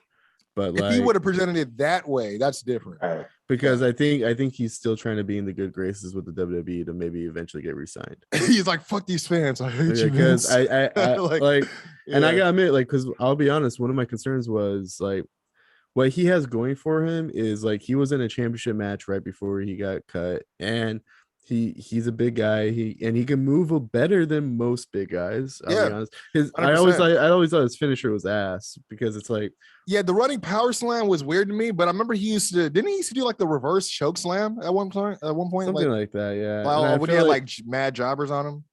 But if he like would have presented it that way, that's different. Right. because I think he's still trying to be in the good graces with the WWE to maybe eventually get re-signed. He's like, fuck these fans. I hate you, Because Vince. I like, and I gotta admit, like, because I'll be honest, one of my concerns was like what he has going for him is like he was in a championship match right before he got cut, and he's a big guy. He can move better than most big guys. I'll be Yeah, honest. 100%. I always thought his finisher was ass because it's like Yeah, the running power slam was weird to me, but I remember he used to do like the reverse choke slam at one point. At one point, something like that, yeah. And I when he feel had like mad jobbers on him.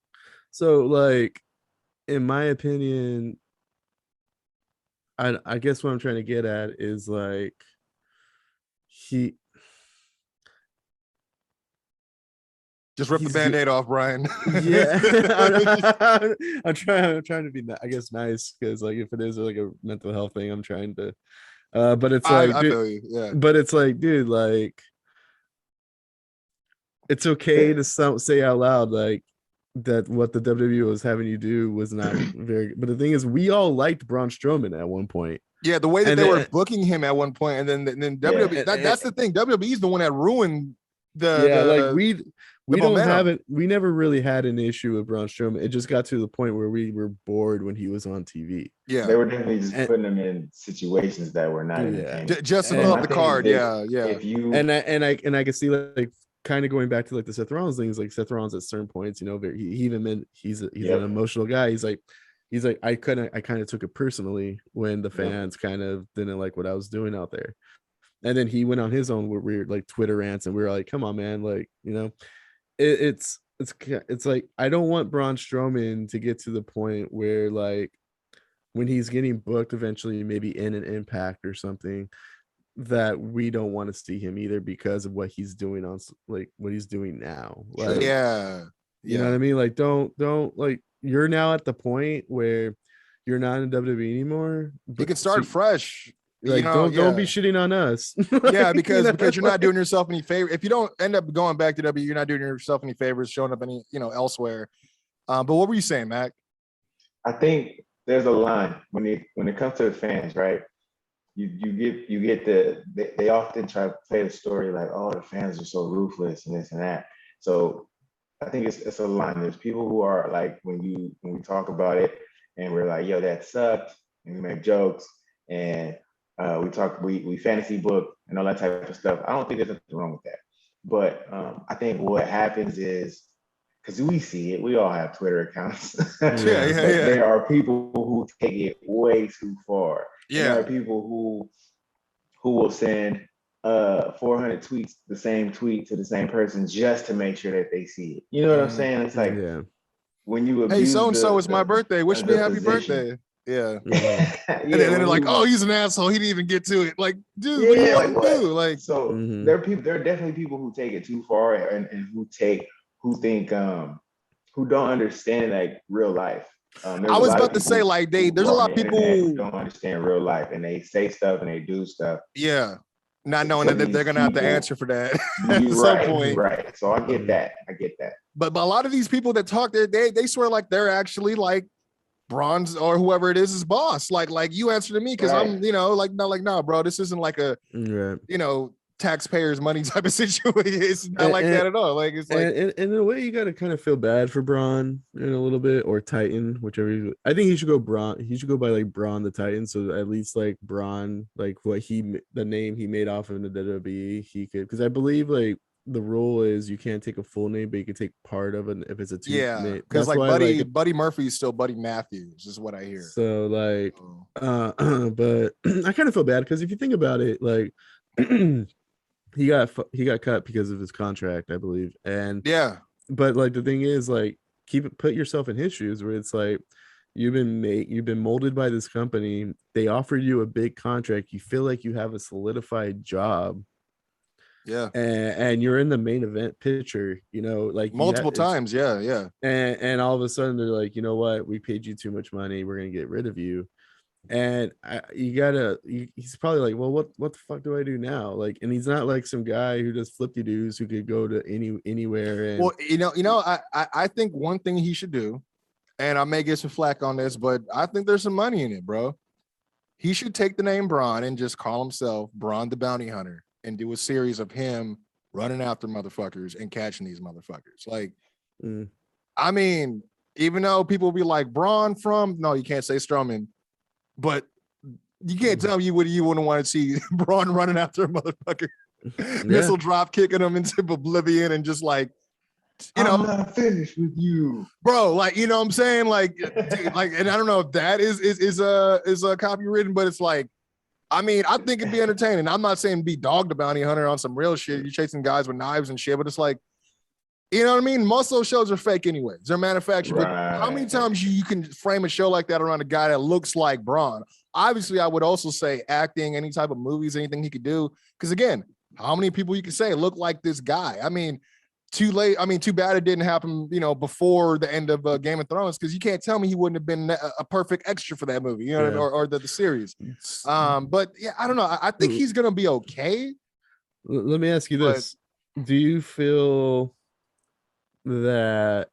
so like in my opinion, I guess what I'm trying to get at is like he Just rip the band-aid off, Brian. yeah. I'm trying to be I guess nice because like if it is like a mental health thing, I'm trying to but it's like I dude, feel you. Yeah. but it's like dude, like it's okay to say out loud like that what the WWE was having you do was not very, but the thing is we all liked Braun Strowman at one point. Yeah, the way that And they then- were booking him at one point, and then Yeah. WWE. That's the thing. WWE's the one that ruined like we don't momentum. have it. We never really had an issue with Braun Strowman. It just got to the point where we were bored when he was on TV. Yeah, They were definitely just putting them in situations that were not entertaining. just to And fill my up the thing card. is Yeah, yeah. If you and I can see like kind of going back to like the Seth Rollins things, like Seth Rollins at certain points, you know, he even meant he's Yep. an emotional guy. He's like I kind of took it personally when the Yep. fans kind of didn't like what I was doing out there. And then he went on his own with weird like Twitter rants, and we were like, come on, man, like, you know, it's like I don't want Braun Strowman to get to the point where like when he's getting booked eventually, maybe in an Impact or something, that we don't want to see him either because of what he's doing on like what he's doing now. Like, Yeah, you know what I mean? Like, don't like you're now at the point where you're not in WWE anymore. He can start fresh. Like, don't be shitting on us. Yeah, because you know, you're not doing yourself any favor. If you don't end up going back to W, you're not doing yourself any favors, showing up any elsewhere. But what were you saying, Mac? I think there's a line when it comes to the fans, right? You get they often try to play the story like, oh, the fans are so ruthless and this and that. So I think it's a line. There's people who are like when we talk about it and we're like, yo, that sucked, and we make jokes and we fantasy book and all that type of stuff. I don't think there's nothing wrong with that. But I think what happens is because we see it, we all have Twitter accounts. Yeah. There are people who take it way too far. Yeah. There are people who will send 400 tweets, the same tweet to the same person just to make sure that they see it. You know what I'm saying? It's like when you hey, so and so, it's my birthday. Wish me a happy birthday. Yeah. And then they're like, oh, he's an asshole. He didn't even get to it. Like, dude, what do you want to do? Like, so there are definitely people who take it too far and who think who don't understand like real life. I was about to say, like, there's a lot of people who don't understand real life and they say stuff and they do stuff. Yeah. Not knowing that they're gonna have to answer for that at some point. Right. So I get that. But a lot of these people that talk, they swear like they're actually like Braun's or whoever it is boss. Like you answer to me because I'm, no, bro, this isn't like a taxpayers' money type of situation. It's not like that at all. Like it's like, and in a way, you got to kind of feel bad for Braun in a little bit, or Titan, whichever. I think he should go Braun. He should go by like Braun the Titan. So at least like Braun, like the name he made off of the WWE, he could. Because I believe like the rule is you can't take a full name, but you can take part of it if it's a two. Yeah, because like Buddy Murphy is still Buddy Matthews, is what I hear. So like, but I kind of feel bad because if you think about it, like. He got cut because of his contract, I believe. And but like the thing is, like, put yourself in his shoes where it's like you've been molded by this company. They offered you a big contract. You feel like you have a solidified job. Yeah. And you're in the main event picture, like multiple times. Yeah. And all of a sudden they're like, you know what? We paid you too much money. We're gonna get rid of you. And he's probably like, well, what the fuck do I do now? Like, and he's not like some guy who does flippy doos who could go to anywhere. And Well, I think one thing he should do, and I may get some flack on this, but I think there's some money in it, bro. He should take the name Braun and just call himself Braun the Bounty Hunter and do a series of him running after motherfuckers and catching these motherfuckers. Like, I mean, even though people will be like Braun from, no, you can't say Strowman, but you can't tell me you wouldn't want to see Braun running after a motherfucker, missile drop kicking him into oblivion and just like, I'm not finished with you, bro. Like, you know what I'm saying? Like, dude, like, and I don't know if that is copywritten, but it's like, I mean, I think it'd be entertaining. I'm not saying be Dog the Bounty Hunter on some real shit. You're chasing guys with knives and shit, but it's like, you know what I mean? Most of those shows are fake anyways. They're manufactured. Right. But how many times you can frame a show like that around a guy that looks like Braun? Obviously, I would also say acting, any type of movies, anything he could do. Because again, how many people you can say look like this guy? I mean, too late. I mean, too bad it didn't happen, before the end of Game of Thrones, because you can't tell me he wouldn't have been a perfect extra for that movie, or the series. But yeah, I don't know. I think he's gonna be okay. Let me ask you this: do you feel that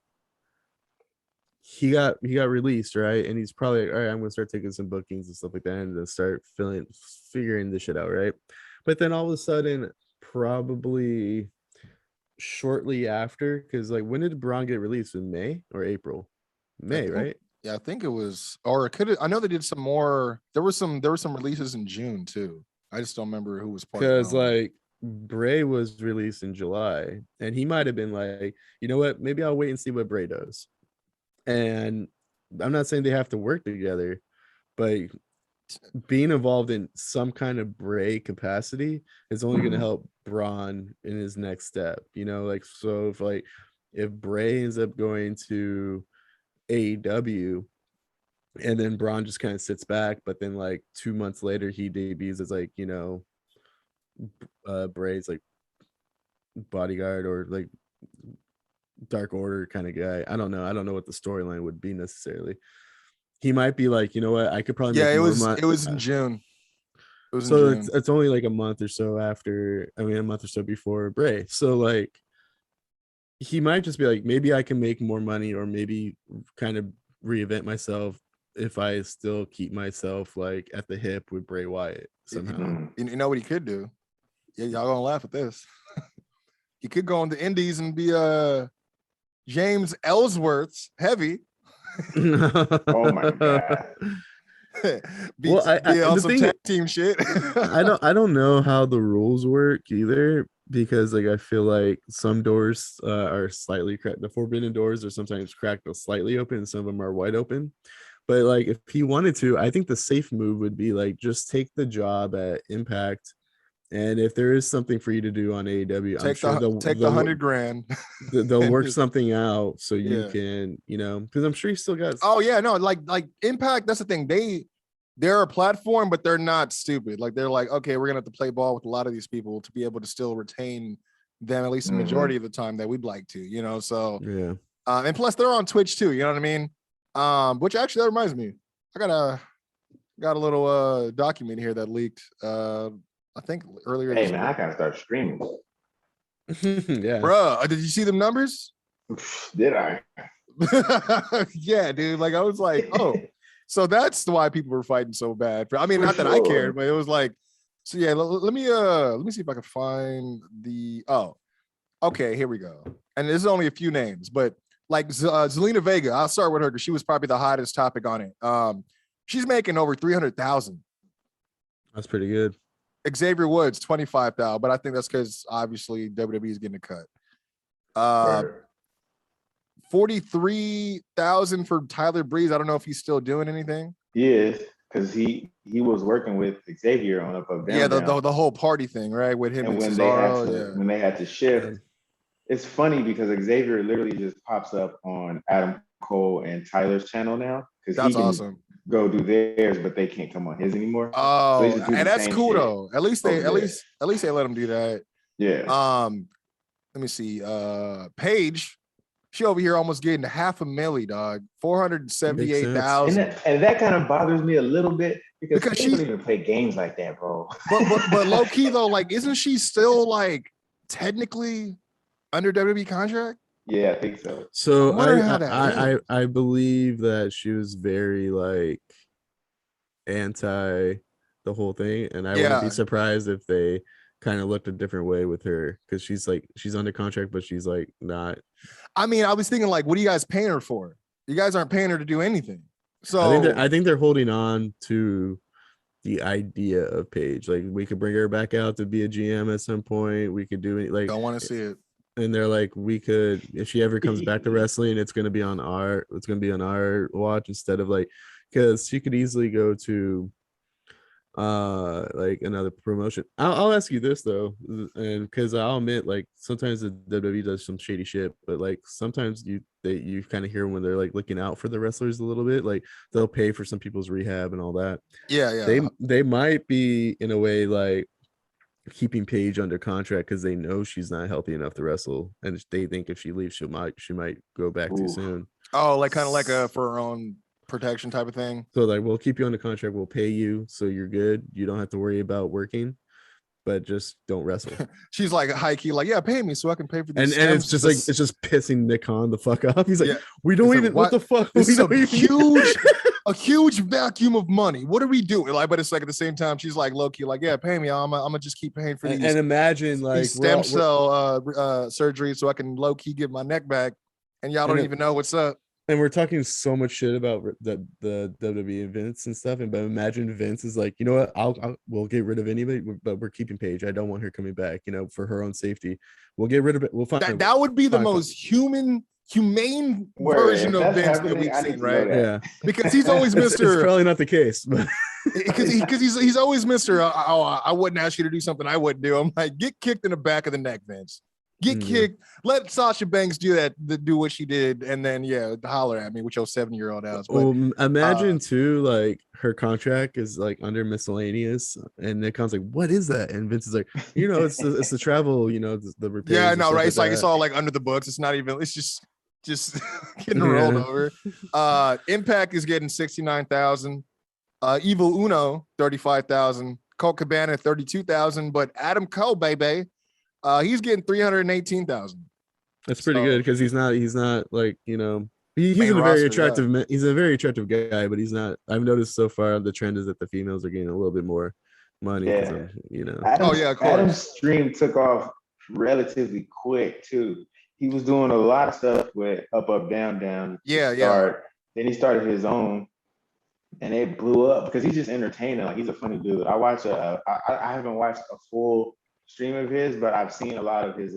he got released, right? And he's probably like, all right, I'm gonna start taking some bookings and stuff like that, and to start figuring this shit out, right? But then all of a sudden, probably shortly after, because like, when did Braun get released? In May or April? May, right? Yeah, I think it was, or it could have. I know they did some more. There were some releases in June too. I just don't remember who was part of it. Because like Bray was released in July, and he might have been like, you know what? Maybe I'll wait and see what Bray does. And I'm not saying they have to work together, but being involved in some kind of Bray capacity is only going to help Braun in his next step. Like, so if Bray ends up going to AEW and then Braun just kind of sits back, but then like 2 months later he debuts as like, Bray's like bodyguard or like Dark Order kind of guy. I don't know what the storyline would be necessarily. He might be like, you know what, I could probably it was in June. It's only like a month or so after, a month or so before Bray. So like, he might just be like, maybe I can make more money, or maybe kind of reinvent myself if I still keep myself like at the hip with Bray Wyatt somehow. You know what he could do? Yeah, y'all gonna laugh at this. He could go on the Indies and be James Ellsworth's heavy. Oh my god. Be on some tag team shit. I don't know how the rules work either, because like I feel like some doors are slightly cracked. The forbidden doors are sometimes cracked slightly open, and some of them are wide open. But like, if he wanted to, I think the safe move would be like, just take the job at Impact, and if there is something for you to do on AEW, I'm sure they'll take the $100,000. They'll work something out so you can, because I'm sure he still got. Oh yeah, no, like Impact. That's the thing. They're a platform, but they're not stupid. Like, they're like, okay, we're gonna have to play ball with a lot of these people to be able to still retain them at least the majority of the time that we'd like to. So yeah. And plus, they're on Twitch too. You know what I mean? Which actually, that reminds me, I got a little document here that leaked. I think earlier. Hey man, I gotta start streaming. Yeah, bro. Did you see them numbers? Did I? Yeah, dude. Like, I was like, oh, so that's why people were fighting so bad. I mean, not that I cared, but it was like, so yeah. Let me see if I can find the. Oh, okay. Here we go. And there's only a few names, but like Zelina Vega. I'll start with her because she was probably the hottest topic on it. She's making over 300,000. That's pretty good. Xavier Woods 25,000, but I think that's because obviously WWE is getting a cut. 43,000 for Tyler Breeze. I don't know if he's still doing anything. He is, because he was working with Xavier on Up Up Down. Yeah, the whole party thing, right? With him and when Cesaro. When they had to shift, it's funny because Xavier literally just pops up on Adam Cole and Tyler's channel now, because that's awesome. Go do theirs, but they can't come on his anymore. Oh, so and that's cool though. At least they let him do that. Yeah. Let me see. Paige She over here almost getting $500,000, dog. And 478,000. that kind of bothers me a little bit because Because she don't even play games like that, bro. But low key though, like, isn't she still like technically under WWE contract? Yeah, I think so. So I'm wondering how that I believe that she was very like anti the whole thing, and I wouldn't be surprised if they kind of looked a different way with her because she's under contract, but she's like not. I mean, I was thinking like, what are you guys paying her for? You guys aren't paying her to do anything. So I think they're holding on to the idea of Paige. Like we could bring her back out to be a GM at some point. We could do it. Like don't want to see it. And they're like, we could, if she ever comes back to wrestling, it's gonna be on our watch instead of like, because she could easily go to like another promotion. I'll ask you this though, and because I'll admit, like sometimes the WWE does some shady shit, but like sometimes you kind of hear when they're like looking out for the wrestlers a little bit, like they'll pay for some people's rehab and all that. Yeah. They might be in a way like keeping Paige under contract because they know she's not healthy enough to wrestle, and they think if she leaves, she might go back too soon. Oh, like kind of like a for her own protection type of thing. So like, we'll keep you under contract, we'll pay you so you're good. You don't have to worry about working, but just don't wrestle. She's like high key, like, yeah, pay me so I can pay for these. And it's just like it's just pissing Nick Khan the fuck off. He's like, we don't even what the fuck? This is a huge vacuum of money. What are we doing? Like, but it's like at the same time, she's like low key, like, yeah, pay me. I'm gonna just keep paying for these. And imagine like stem cell surgery so I can low key get my neck back, and y'all don't even know what's up. And we're talking so much shit about the WWE and Vince and stuff. But imagine Vince is like, you know what? We'll get rid of anybody, but we're keeping Paige. I don't want her coming back. You know, for her own safety, we'll get rid of it. We'll find that would be the most humane version of Vince that we've seen, right? Yeah, because he's always Mr. It's probably not the case, but because he's always Mr. I wouldn't ask you to do something I wouldn't do. I'm like, get kicked in the back of the neck, Vince. Get kicked. Let Sasha Banks do what she did, and then holler at me with your 7-year-old ass. But, imagine too, like her contract is like under miscellaneous, and Nick Khan's like, "What is that?" And Vince is like, "You know, it's the travel, you know, the repairs." Yeah, no, right? It's like it's all like under the books. It's not even. It's just getting rolled over. Impact is getting 69,000. Evil Uno 35,000. Colt Cabana 32,000. But Adam Cole, baby. He's getting 318,000. That's pretty good because he's not like, you know, he's a very attractive he's a very attractive guy, but he's not. I've noticed so far the trend is that the females are getting a little bit more money. Yeah. You know. Adam's stream took off relatively quick too. He was doing a lot of stuff with up, down. Yeah. Then he started his own, and it blew up because he's just entertaining. Like he's a funny dude. I haven't watched a full stream of his, but I've seen a lot of his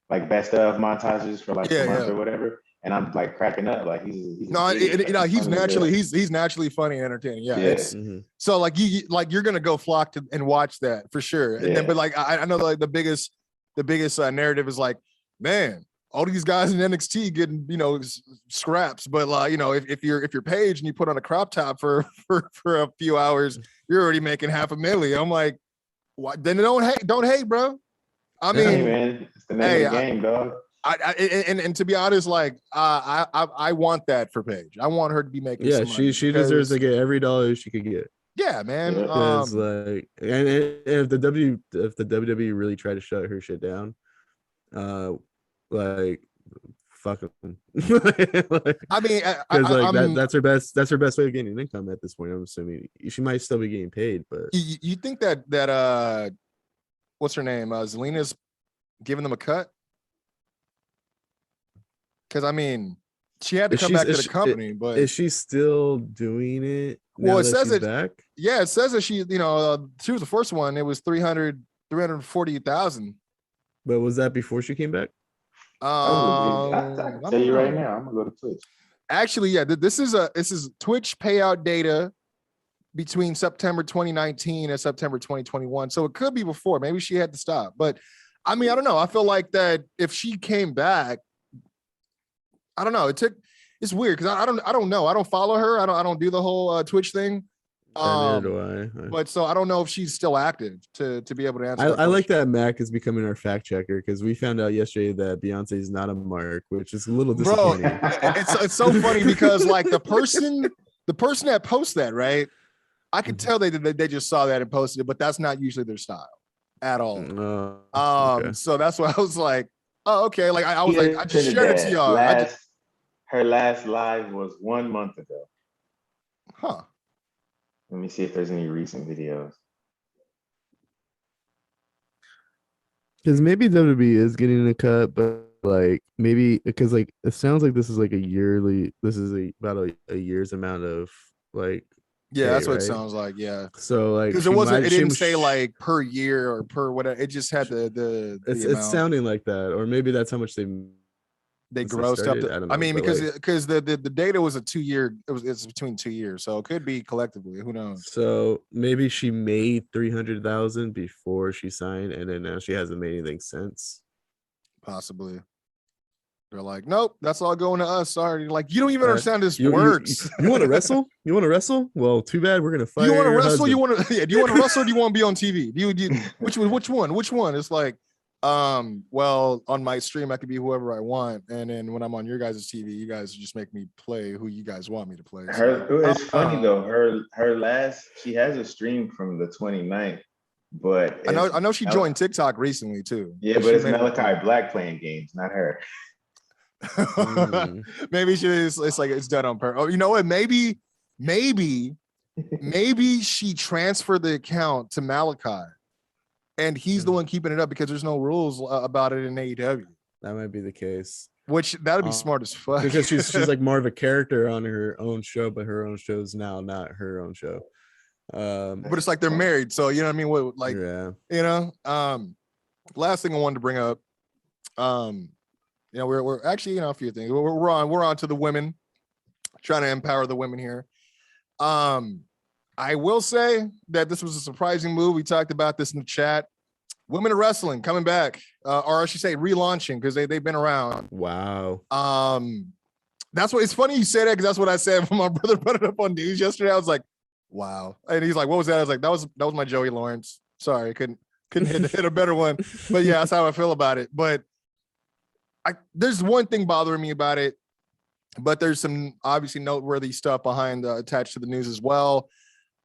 like best of montages for like a month or whatever, and I'm like cracking up. Like he's naturally funny and entertaining. So like you're gonna go flock to and watch that for sure. And then, but like I know like the biggest narrative is like, man, all these guys in NXT getting, you know, scraps, but like, you know, if you're Paige and you put on a crop top for a few hours, you're already making $500,000. I'm like, what? Then don't hate, bro. I mean, hey, man, it's the name of the game, dog. And to be honest, like I want that for Paige. I want her to be making. Yeah, she deserves to get every dollar she could get. Yeah, man. Because like, and if the WWE really try to shut her shit down, like fuck them. Like, I mean, because that's her best way of getting income at this point. I'm assuming she might still be getting paid, but you think that what's her name, Zelina's giving them a cut? Because I mean, she had to come back to the company, but is she still doing it? Well, it says it back. Yeah, it says that she, you know, she was the first one. It was 340,000. But was that before she came back? I can tell you right now. I'm gonna go to Twitch. Actually, yeah, this is Twitch payout data between September 2019 and September 2021. So it could be before. Maybe she had to stop. But I mean, I don't know. I feel like that if she came back, I don't know. It's weird because I don't know. I don't follow her. I don't do the whole Twitch thing. neither do I. But so I don't know if she's still active to be able to answer. I like that Mac is becoming our fact checker because we found out yesterday that Beyonce is not a mark, which is a little Bro, disappointing. it's so funny because like the person that posts that, right? I could tell they just saw that and posted it, but that's not usually their style at all. Okay. So that's why I was like, oh, okay. Like I was like, I just shared it to y'all. Her last live was 1 month ago. Huh. Let me see if there's any recent videos. Because maybe WWE is getting a cut, but like maybe because like it sounds like this is like about a year's amount of like Yeah, that's what it right? sounds like. Yeah. So like Because it didn't say like per year or per whatever. It just had the it's amount. sounding like that, or maybe that's how much they grossed up. I don't know. I mean, because the data was a 2 year. It's between 2 years, so it could be collectively. Who knows? So maybe she made 300,000 before she signed, and then now she hasn't made anything since. Possibly. They're like, nope, that's all going to us. Sorry. Like, you don't even understand this works. You want to wrestle? You want to wrestle? Well, too bad. We're gonna fight. You want to wrestle? Do you want to wrestle? Or do you want to be on TV? Do you which one? It's like, well, on my stream, I could be whoever I want, and then when I'm on your guys' TV, you guys just make me play who you guys want me to play. It's funny though. Her last, she has a stream from the 29th, but I know she joined TikTok recently too. Yeah, but it's Malachi Black playing games, not her. Maybe it's like it's done on purpose. Oh, you know what? Maybe she transferred the account to Malachi, and he's the one keeping it up because there's no rules about it in AEW. That might be the case. Which that'd be smart as fuck. Because she's like more of a character on her own show, but her own show is now not her own show. But it's like they're married, so you know what I mean. What like you know? Last thing I wanted to bring up. You know, we're actually, you know, a few things. We're on to the women, trying to empower the women here. I will say that this was a surprising move. We talked about this in the chat. Women of wrestling coming back, or I should say relaunching, because they've been around. Wow. That's what it's funny you say that, because that's what I said when my brother put it up on news yesterday. I was like, wow. And he's like, what was that? I was like, that was my Joey Lawrence. Sorry, couldn't hit a better one. But yeah, that's how I feel about it. But there's one thing bothering me about it, but there's some obviously noteworthy stuff behind attached to the news as well.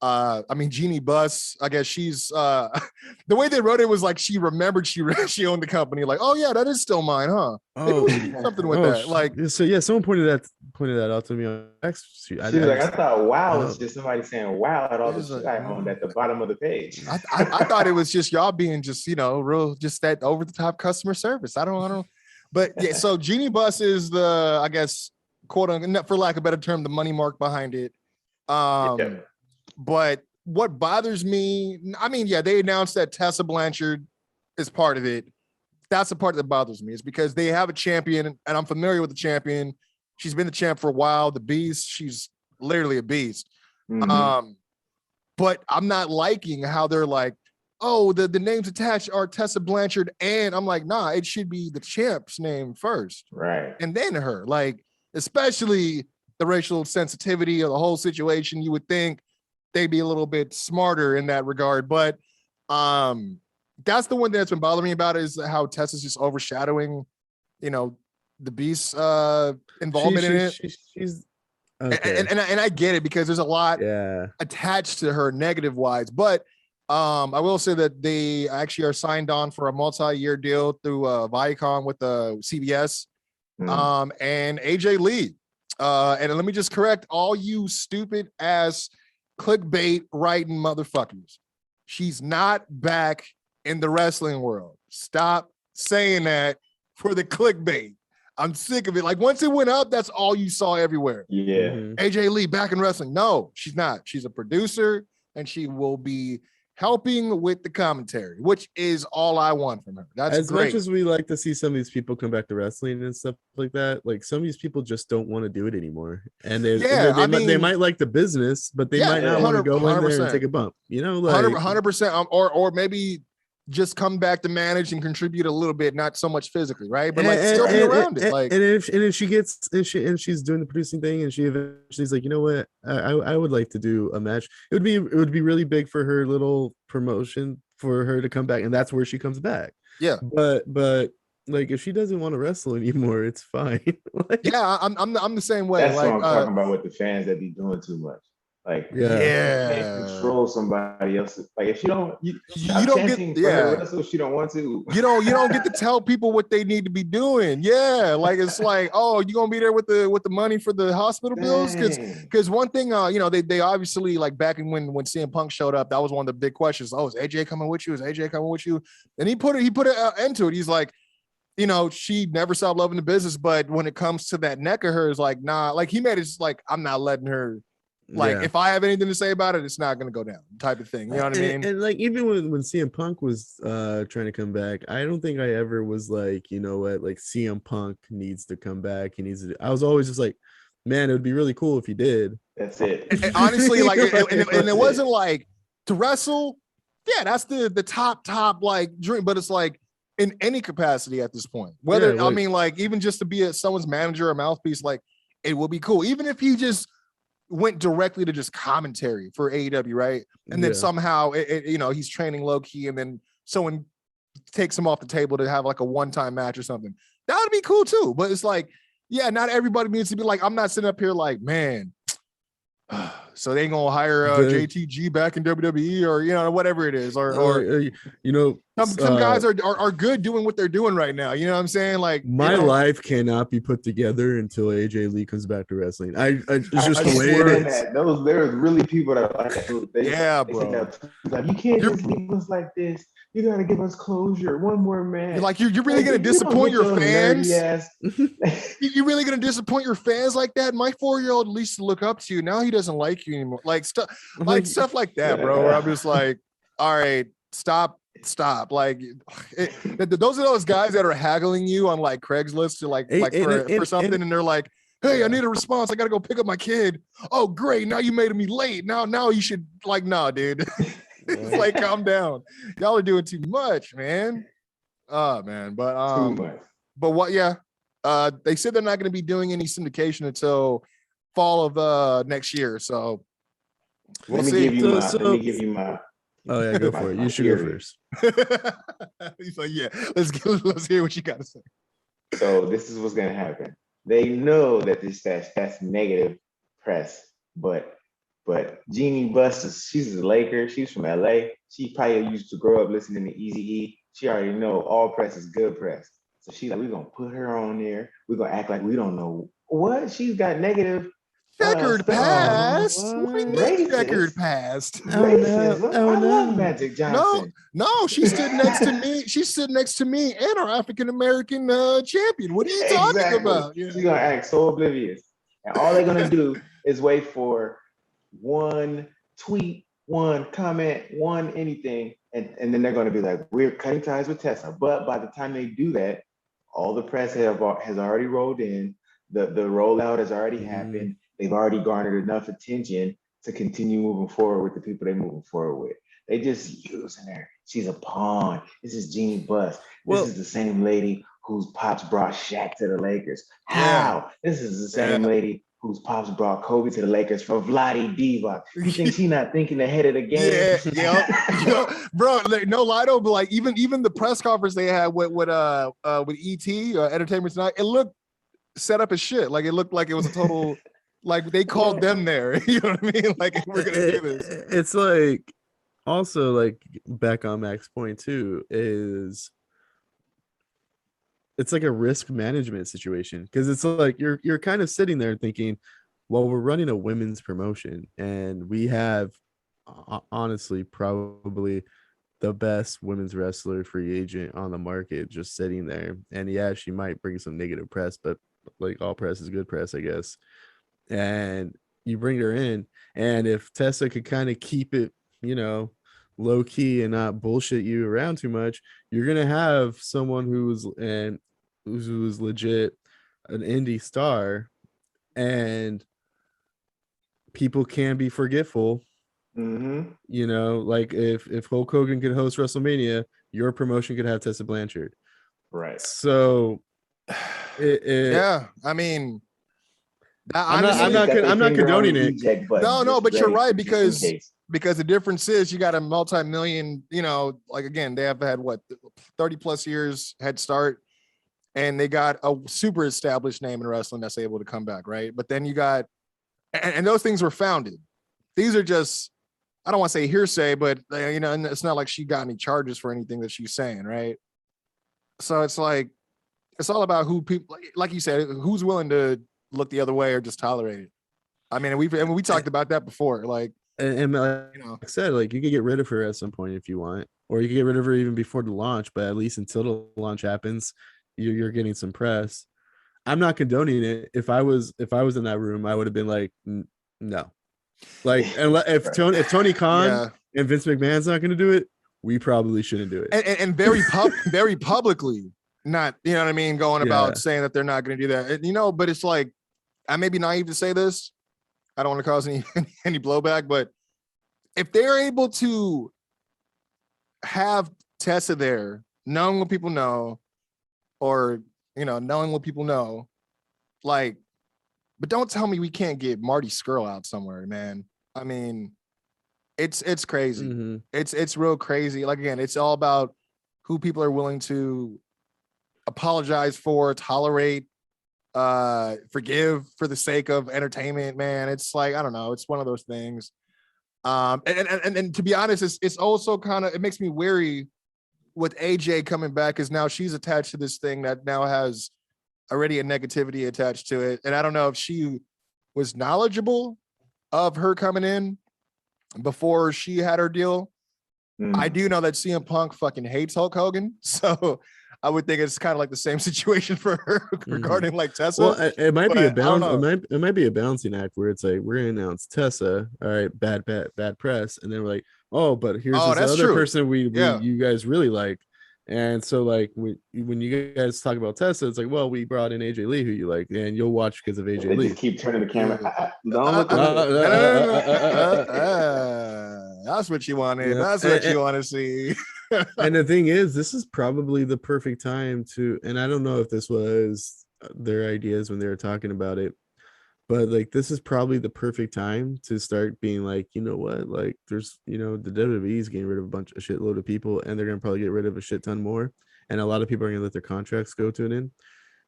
I mean, Jeannie Buss, I guess she's the way they wrote it was like she remembered she owned the company. Like, oh yeah, that is still mine, huh? Oh, something with that. Like, so yeah, someone pointed that out to me on X. She's like, I thought wow was just somebody saying wow at all the shit I owned at the bottom of the page. I thought it was just y'all being just, you know, real, just that over the top customer service. I don't. But yeah, so Jeannie Buss is the, I guess, quote unquote, for lack of a better term, the money mark behind it. But what bothers me, I mean, yeah, they announced that Tessa Blanchard is part of it. That's the part that bothers me, is because they have a champion, and I'm familiar with the champion. She's been the champ for a while. The Beast, she's literally a beast. Mm-hmm. But I'm not liking how they're like, oh, the names attached are Tessa Blanchard, and I'm like, nah, it should be the champ's name first, right, and then her. Like, especially the racial sensitivity of the whole situation, you would think they'd be a little bit smarter in that regard. But that's the one thing that's been bothering me about, is how Tessa's just overshadowing, you know, the Beast's involvement in it. She's okay. And I get it, because there's a lot attached to her negative wise, but I will say that they actually are signed on for a multi-year deal through Viacom with the CBS and AJ Lee. And let me just correct all you stupid ass clickbait writing motherfuckers. She's not back in the wrestling world. Stop saying that for the clickbait. I'm sick of it. Like, once it went up, that's all you saw everywhere. Yeah. AJ Lee back in wrestling. No, she's not. She's a producer, and she will be helping with the commentary, which is all I want from her. That's as great. Much as we like to see some of these people come back to wrestling and stuff like that, like some of these people just don't want to do it anymore. And they might like the business, but they might not want to go in there and take a bump. You know, like 100%. Or maybe just come back to manage and contribute a little bit, not so much physically, right? But like still be around it. Like, and if she gets and she's doing the producing thing and she eventually's like, you know what, I would like to do a match. It would be really big for her little promotion for her to come back, and that's where she comes back. yeah. But like if she doesn't want to wrestle anymore, it's fine. Like, Yeah, I'm the same way. That's like, what I'm talking about with the fans that be doing too much. Like, yeah. you can't control somebody else. Like, if you don't, you stop don't chanting get for her wrestle if she don't want to. you don't get to tell people what they need to be doing. Yeah, like it's like, oh, you gonna be there with the money for the hospital bills? Because one thing, you know, they obviously, like back in when CM Punk showed up, that was one of the big questions. Oh, is AJ coming with you? Is AJ coming with you? And he put it into it. He's like, you know, she never stopped loving the business, but when it comes to that neck of hers, like, nah, like he made it just like, I'm not letting her. Like, if I have anything to say about it, it's not going to go down, type of thing. You know what I mean? And like, even when CM Punk was trying to come back, I don't think I ever was like, you know what, like CM Punk needs to come back. He needs to. I was always just like, man, it would be really cool if he did. That's it. And honestly, like, and it wasn't like to wrestle. Yeah, that's the top like dream, but it's like in any capacity at this point. Whether I mean, like, even just to be someone's manager or mouthpiece, like, it will be cool. Even if he just went directly to just commentary for AEW, right? And then somehow you know, he's training low key, and then someone takes him off the table to have like a one-time match or something. That would be cool too. But it's like, yeah, not everybody needs to be like, I'm not sitting up here like, man, so they ain't gonna hire JTG back in WWE, or you know, whatever it is, or you know, some guys are good doing what they're doing right now. You know what I'm saying? Like, my life cannot be put together until AJ Lee comes back to wrestling. It's just the way it is. There's really people that are like that. Bro. Like, you can't just leave us like this. You gotta give us closure. One more man. You're really gonna disappoint your fans? You're really gonna disappoint your fans like that? My 4-year-old used to look up to you. Now he doesn't like you anymore. Like stuff like that, bro. Where I'm just like, all right, stop. Like, those are those guys that are haggling you on like Craigslist to for something, and they're like, hey, I need a response. I gotta go pick up my kid. Oh, great. Now you made me late. Now you should, like, nah, dude. It's like, calm down. Y'all are doing too much, man. Oh man, but too much. But what? Yeah, they said they're not going to be doing any syndication until fall of next year. So let me give you my. Oh yeah, go for it. You should go first. He's like, yeah, let's hear what you got to say. So this is what's gonna happen. They know that that's negative press, but Jeannie Buss, she's a Laker. She's from LA. She probably used to grow up listening to Eazy-E. She already know all press is good press. So she's like, we're gonna put her on there. We're gonna act like we don't know what she's got negative. Checkered past. What do you mean checkered past? Oh no! I love Magic Johnson. No, she stood next to me. She stood next to me and our African American champion. What are you talking about? Yeah. She's gonna act so oblivious, and all they're gonna do is wait for one tweet, one comment, one anything, and then they're gonna be like, we're cutting ties with Tessa. But by the time they do that, all the press has already rolled in. The rollout has already happened. They've already garnered enough attention to continue moving forward with the people they're moving forward with. They just using her. She's a pawn. This is Jeannie Buss. This is the same lady whose pops brought Shaq to the Lakers. How? This is the same lady whose pops brought Kobe to the Lakers for Vlade Divac. You think she's not thinking ahead of the game? Yeah. Bro, like, no lie though, but like even the press conference they had with ET Entertainment Tonight, it looked set up as shit. Like, it looked like it was a total like they called them there. You know what I mean? Like, we're gonna do this. It's like, also, like, back on Mac's point too, is it's like a risk management situation, because it's like you're kind of sitting there thinking, well, we're running a women's promotion and we have honestly probably the best women's wrestler free agent on the market just sitting there, and yeah, she might bring some negative press, but like, all press is good press, I guess. And you bring her in, and if Tessa could kind of keep it, you know, low key and not bullshit you around too much, you're gonna have someone who's legit an indie star, and people can be forgetful. You know, like if Hulk Hogan could host WrestleMania, your promotion could have Tessa Blanchard. Right. So yeah, I mean, I'm honestly, not condoning it. No, but you're right, because the difference is you got a multi-million, like, again, they have had what 30 plus years head start, and they got a super established name in wrestling that's able to come back, right? But then you got, and those things were founded. These are just, I don't want to say hearsay, but and it's not like she got any charges for anything that she's saying, right? So it's like, it's all about who people, like you said, who's willing to look the other way or just tolerate it. I mean, we talked about that before, like, and like I said, like, you can get rid of her at some point if you want, or you can get rid of her even before the launch, but at least until the launch happens, you're getting some press. I'm not condoning it. If I was in that room, I would have been like, no. Like, if Tony Khan and Vince McMahon's not going to do it, we probably shouldn't do it. And very publicly, not, you know what I mean, going about saying that they're not going to do that. And, but it's like, I may be naive to say this. I don't want to cause any blowback, but if they're able to have Tessa there, knowing what people know, or, knowing what people know, like, but don't tell me we can't get Marty Scurll out somewhere, man. I mean, it's crazy. Mm-hmm. It's real crazy. Like, again, it's all about who people are willing to apologize for, tolerate, forgive for the sake of entertainment, man. It's like, I don't know, it's one of those things. And to be honest, it's also kind of, it makes me wary with AJ coming back, because now she's attached to this thing that now has already a negativity attached to it. And I don't know if she was knowledgeable of her coming in before she had her deal. I do know that CM Punk fucking hates Hulk Hogan, so I would think it's kind of like the same situation for her regarding like Tessa. Well, it might be a balance. It might be a balancing act where it's like, we're gonna announce Tessa, all right, bad press, and then we're like, oh, but here's this other person we you guys really like. And so, like, when you guys talk about Tessa, it's like, well, we brought in AJ Lee, who you like, and you'll watch because of AJ Lee. Just keep turning the camera. Don't look That's what you wanted. That's what you want to see. And the thing is, this is probably the perfect time to, and I don't know if this was their ideas when they were talking about it, but like, this is probably the perfect time to start being like, you know what, like, there's, the WWE is getting rid of a shitload of people, and they're gonna probably get rid of a shit ton more, and a lot of people are gonna let their contracts go to an end.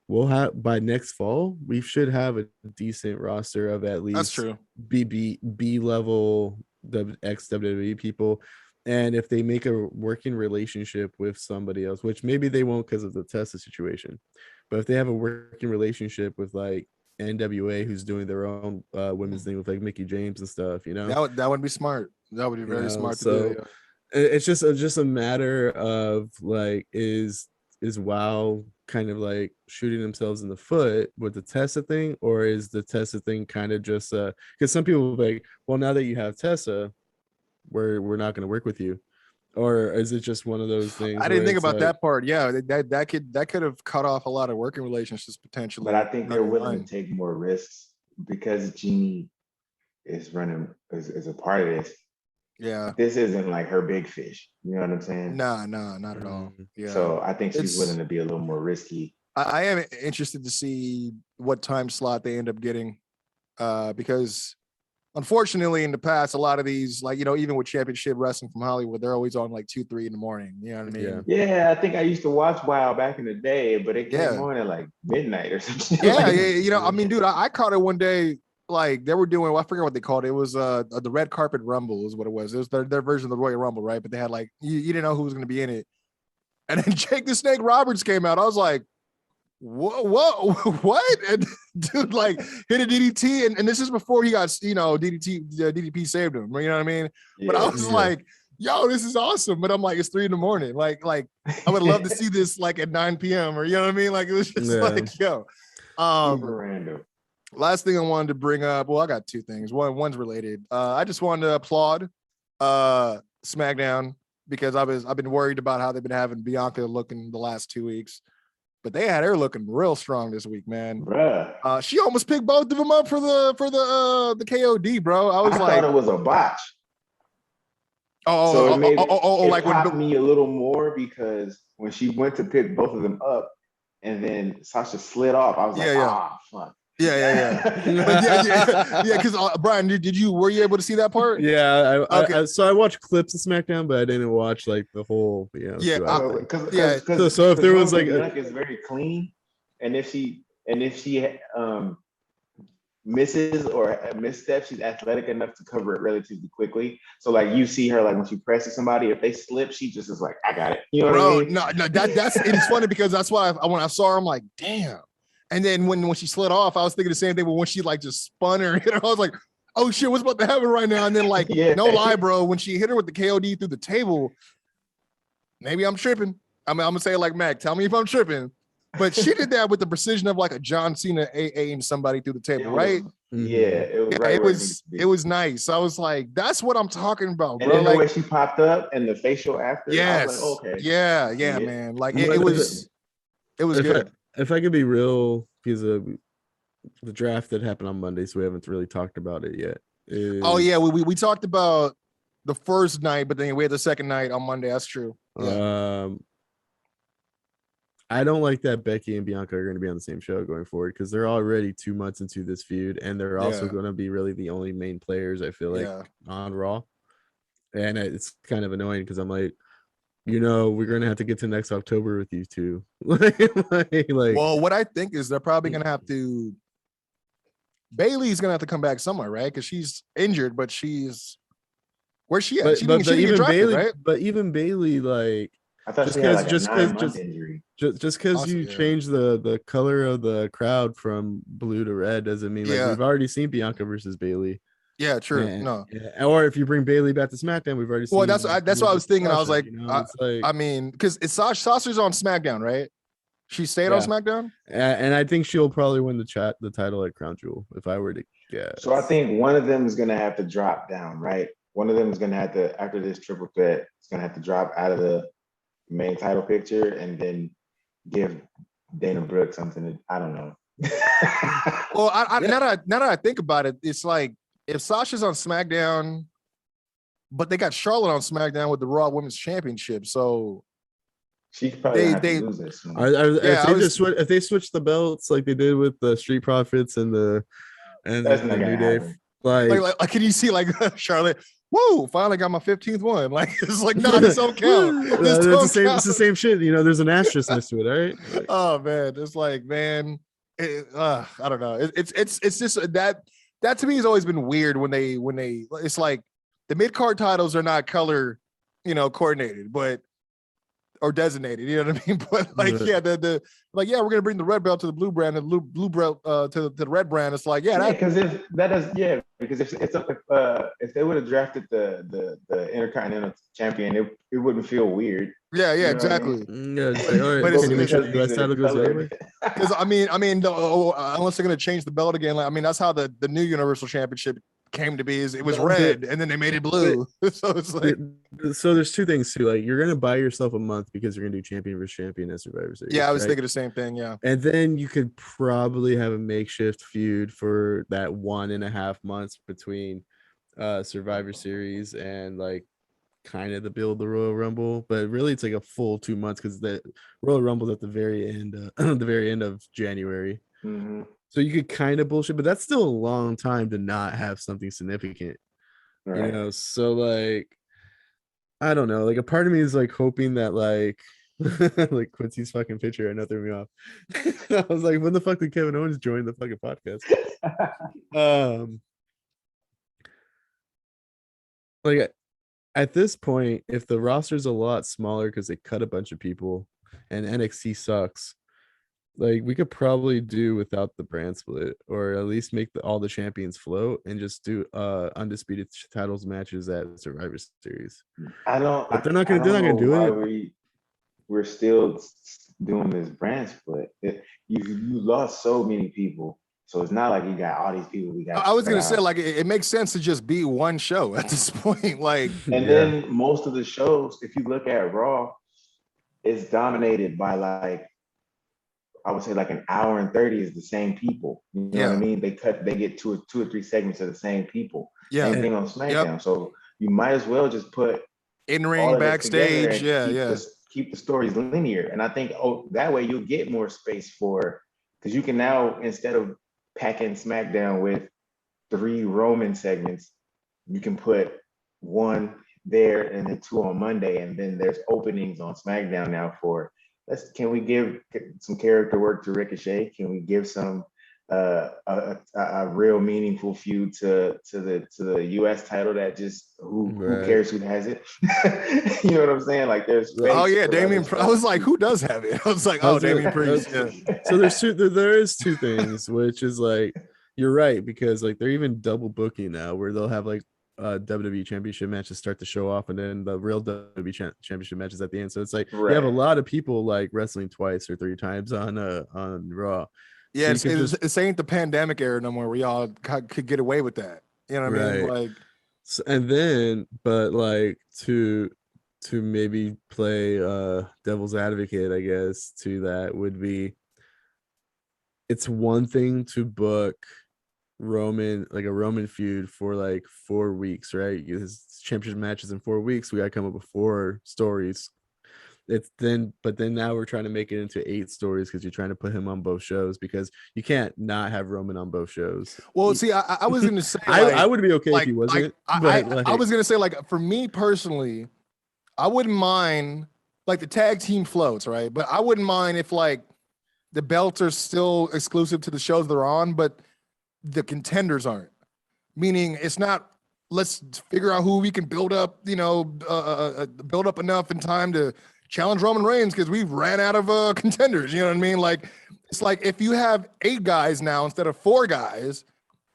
We'll have, by next fall, we should have a decent roster of at least, that's true, B level ex WWE people. And if they make a working relationship with somebody else, which maybe they won't because of the Tessa situation, but if they have a working relationship with like NWA, who's doing their own women's thing with like Mickey James and stuff, that would be smart. That would be very smart to do. It's just a matter of like, is WoW kind of like shooting themselves in the foot with the Tessa thing, or is the Tessa thing kind of just because some people will be like, well, now that you have Tessa, we're not going to work with you, or is it just one of those things? I didn't think about that part. Yeah, that could have cut off a lot of working relationships potentially. But I think they're willing to take more risks because Jeannie is a part of this. Yeah, this isn't like her big fish. You know what I'm saying? No, not at all. Yeah. So I think she's willing to be a little more risky. I am interested to see what time slot they end up getting, because unfortunately in the past, a lot of these, like, even with championship wrestling from Hollywood, they're always on like 2-3 in the morning. You know what I mean? Yeah, I think I used to watch WoW back in the day, but it came on at like midnight or something. Yeah. I mean, dude, I caught it one day. Like, they were doing, I forget what they called it. It was the Red Carpet Rumble is what it was. It was their version of the Royal Rumble, right? But they had like, you didn't know who was going to be in it. And then Jake the Snake Roberts came out. I was like, whoa, what? And dude, like, hit a DDT, and this is before he got, DDP saved him. You know what I mean? Yeah, but I was like, yo, this is awesome. But I'm like, it's 3 a.m. Like I would love to see this like at 9 p.m. or, you know what I mean? Like, it was just like, yo. Super random. Last thing I wanted to bring up, well, I got 2 things. One's related. I just wanted to applaud SmackDown, because I've been worried about how they've been having Bianca looking the last 2 weeks, but they had her looking real strong this week, man. Bruh. She almost picked both of them up for the KOD, bro. I thought it was a botch. So it made like popped when me a little more because when she went to pick both of them up, and then Sasha slid off, I was like, fuck. Yeah. But yeah. Because Brian, were you able to see that part? Yeah, Okay. so I watched clips of SmackDown, but I didn't watch like the whole, Yeah, because so if there was like Bianca is very clean, and if she misses or missteps, she's athletic enough to cover it relatively quickly. So like you see her like when she presses somebody, if they slip, she just is like, I got it. You know what I mean? No, that's it's funny because that's why when I saw her, I'm like, damn. And then when she slid off, I was thinking the same thing. But when she like just spun her, I was like, oh shit, what's about to happen right now? And then like, no lie, bro, when she hit her with the KOD through the table, maybe I'm tripping. I'm gonna say it like Mac, tell me if I'm tripping. But she did that with the precision of like a John Cena AA somebody through the table, right? It was nice. I was like, that's what I'm talking about, bro. And then like the way she popped up and the facial after, I was like, okay. Yeah, man. Like it was good. If I could be real, because the draft that happened on Monday, so we haven't really talked about it yet. We talked about the first night, but then we had the second night on Monday. That's true. Yeah. I don't like that Becky and Bianca are going to be on the same show going forward because they're already 2 months into this feud, and they're also going to be really the only main players, I feel like, on Raw. And it's kind of annoying because I'm like, we're going to have to get to next October with you two. Well, what I think is they're probably going to have to. Bailey's going to have to come back somewhere, right? Because she's injured, but she's. Where's she at? She didn't get drafted, Bailey, right? But even Bailey, like. I thought she had like a 9-month injury. Just because you change the color of the crowd from blue to red doesn't mean like we've already seen Bianca versus Bailey. Yeah, true. Or if you bring Bailey back to SmackDown, we've already seen. Well, that's what I was thinking. Sasha, I was like, I mean, because it's Sasha's on SmackDown, right? She stayed on SmackDown, and I think she'll probably win the title at Crown Jewel if I were to guess. So I think one of them is going to have to drop down, right? One of them is going to have to, after this triple threat, it's going to have to drop out of the main title picture and then give Dana Brooke something to, I don't know. Well, now that I think about it, it's like if Sasha's on SmackDown, but they got Charlotte on SmackDown with the Raw Women's Championship, so she probably have to lose this. If they switch the belts like they did with the Street Profits and the New Day, like can you see like Charlotte? Whoa, finally got my 15th one. Like, it's like, no, this don't count. It's the same shit. There's an asterisk next to it, right? Like, oh man, it's like, man, I don't know. It's just that to me has always been weird when they it's like the mid-card titles are not color, coordinated, but or designated, you know what I mean? But like, we're gonna bring the red belt to the blue brand and blue belt to the red brand. It's like, because if they would have drafted the Intercontinental Champion, it wouldn't feel weird. Yeah, exactly. I mean? But can you make sure the US title goes anyway? Because I mean, unless they're gonna change the belt again, like, I mean, that's how the new Universal Championship came to be. Is it was red and then they made it blue. So it's like, so there's two things too. Like, you're gonna buy yourself a month because you're gonna do champion versus champion at Survivor Series. Yeah, I was thinking the same thing. Yeah, and then you could probably have a makeshift feud for that 1.5 months between Survivor Series and like kind of the build the Royal Rumble, but really it's like a full 2 months because the Royal Rumble's at the very end, of January. Mm-hmm. So you could kind of bullshit, but that's still a long time to not have something significant, right. So like, I don't know. Like, a part of me is like hoping that like, like Quincy's fucking picture, I know, threw me off. I was like, when the fuck did Kevin Owens join the fucking podcast? Like, at this point, if the roster's a lot smaller because they cut a bunch of people and NXT sucks, like, we could probably do without the brand split, or at least make all the champions float and just do undisputed titles matches at Survivor Series. But they're not gonna do it. We're still doing this brand split. You lost so many people, so it's not like you got all these people. I was gonna say, like, it makes sense to just be one show at this point. Like, and then most of the shows, if you look at Raw, it's dominated by like, I would say like an hour and 30 is the same people. You know what I mean? They get two or three segments of the same people. Same thing on SmackDown. So you might as well just put In all ring, of this together backstage. and Yeah, yeah. keep the stories linear. And I think that way you'll get more space for, because you can now, instead of packing SmackDown with 3 Roman segments, you can put 1 there and then 2 on Monday, and then there's openings on SmackDown now for, can we give some character work to Ricochet? Can we give some a real meaningful feud to the US title that just who Right. cares who has it? You know what I'm saying? Like there's Oh space yeah, for other Damian. I stuff. was like, who does have it? I was like, I oh, was gonna, Damian Priest. Yeah. so there is 2 things, which is like, you're right, because like they're even double booking now, where they'll have like WWE championship matches start the show off, and then the real WWE championship matches at the end. So it's like you have a Right. lot of people like wrestling twice or 3 times on Raw. Yeah, So you could just it's ain't the pandemic era no more where y'all could get away with that. You know what I mean? right. Like, So, and then, but like to maybe play devil's advocate, I guess, to that would be, it's one thing to book Roman, like a Roman feud for like 4 weeks, right? His championship matches in 4 weeks. We got to come up with 4 stories. It's then, but then now we're trying to make it into 8 stories because you're trying to put him on both shows, because you can't not have Roman on both shows. well, see, I was gonna say, I would be okay if like, he wasn't, I, but I, like, I was gonna say, like, for me personally, I wouldn't mind like the tag team floats, right? But I wouldn't mind if like the belts are still exclusive to the shows they're on, but the contenders aren't. Meaning, it's not. Let's figure out who we can build up. Build up enough in time to challenge Roman Reigns because we've ran out of contenders. You know what I mean? Like, it's like if you have 8 guys now instead of 4 guys,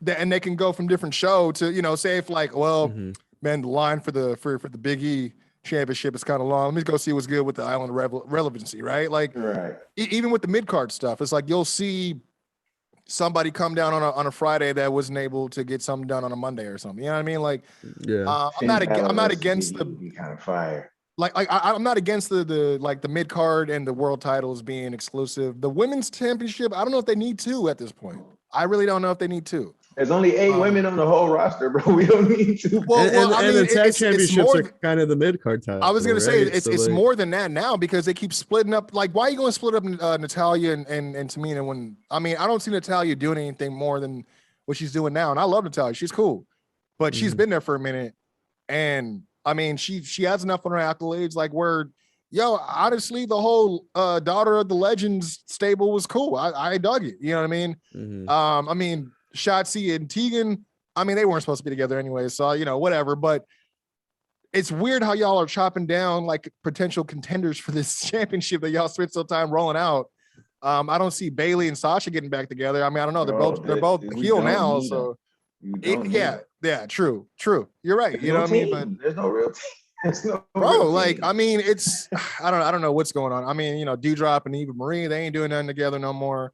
and they can go from different show to, say if like, well, mhm. man, the line for the Big E championship is kind of long. Let me go see what's good with the Island relevancy, right? Like, Right. even with the mid card stuff, it's like you'll see somebody come down on a Friday that wasn't able to get something done on a Monday or something. You know what I mean? Like, Yeah. I'm Finn not Balor I'm not versus against Big E would the be kind of fire. I'm not against the like the mid card and the world titles being exclusive. The women's championship, I don't know if they need to at this point. I really don't know if they need to. There's only 8 women on the whole roster, bro. We don't need to. Well, I And mean, the tag it's championships more. are kind of the mid card title. I was gonna say right? it's So it's like, more than that now because they keep splitting up. Like, why are you going to split up Natalia and Tamina when I mean I don't see Natalia doing anything more than what she's doing now, and I love Natalia. She's cool, but she's mhm. been there for a minute, and I mean she has enough on her accolades. Like, where honestly the whole daughter of the legends stable was cool. I dug it. You know what I mean? Mhm. I mean Shotzi and Tegan. I mean they weren't supposed to be together anyway, so whatever, but. It's weird how y'all are chopping down like potential contenders for this championship that y'all spent so time rolling out. I don't see Bailey and Sasha getting back together. I mean, I don't know. They're both We heel don't now, need them. so You don't need yeah, them. yeah, true. You're right. There's You know no what I mean? But team. There's no real team. There's no real bro, like, team. I mean, it's I don't know what's going on. I mean, D-Drop and Eva Marie, they ain't doing nothing together no more.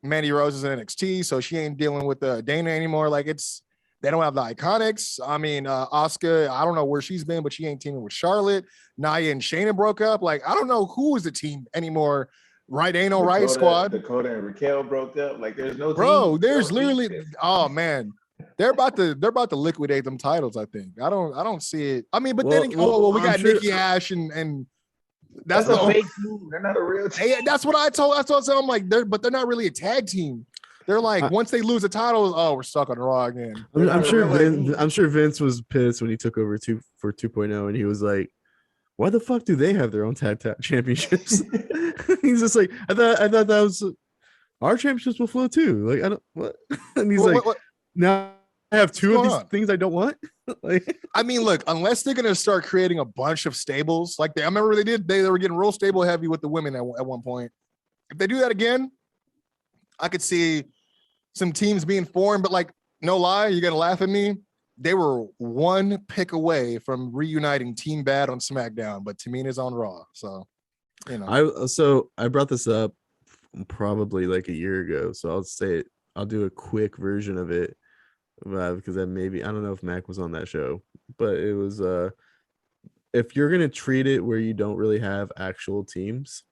Mandy Rose is in NXT, so she ain't dealing with Dana anymore. Like, they don't have the Iconics. I mean, Asuka, I don't know where she's been, but she ain't teaming with Charlotte. Nia and Shayna broke up. Like, I don't know who is the team anymore. Right? Ain't no Riot Squad. Dakota and Raquel broke up. Like, there's no Bro, team. there's literally, oh man. They're about to liquidate them titles, I think. I don't see it. I mean, but then we got sure, Nikki Ash and That's a fake team. They're not a real team. that's what I told. That's what I said. I'm like, they're not really a tag team. They're like, once they lose the title, oh, we're stuck on Raw again. I'm sure Vince was pissed when he took over 2.0, and he was like, why the fuck do they have their own tag championships? He's just like, I thought that was our championships will flow too. Like, I don't what. And he's what? Now I have 2 of these things I don't want. Like, I mean, look, unless they're gonna start creating a bunch of stables, like I remember they were getting real stable heavy with the women at one point. If they do that again, I could see some teams being formed, but like, no lie, you're gonna laugh at me. They were 1 pick away from reuniting Team Bad on SmackDown, but Tamina's on Raw. So, I brought this up probably like a year ago, so I'll do a quick version of it because then maybe I don't know if Mac was on that show, but it was if you're gonna treat it where you don't really have actual teams,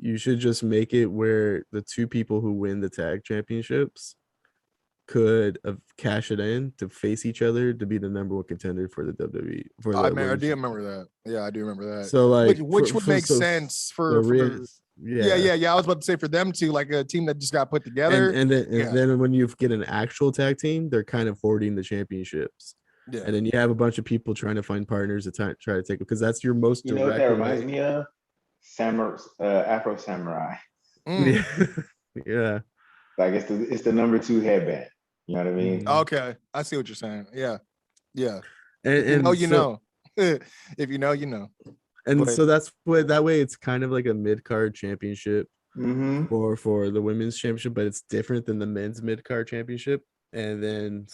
you should just make it where the 2 people who win the tag championships could cash it in to face each other to be the number one contender for the WWE for the I women's do champion. remember that. Yeah, I do remember that. So like Which would make sense for yeah. I was about to say for them to like a team that just got put together. And then when you get an actual tag team, they're kind of hoarding the championships. Yeah. And then you have a bunch of people trying to find partners to try to take it because that's your most You know what that reminds me of? Afro Samurai. Mm. Yeah. Like it's the number 2 headband. You know what I mean? Okay, I see what you're saying. Yeah. And you know. If you know, you know. And so that's what that way it's kind of like a mid-card championship for the women's championship, but it's different than the men's mid-card championship. And then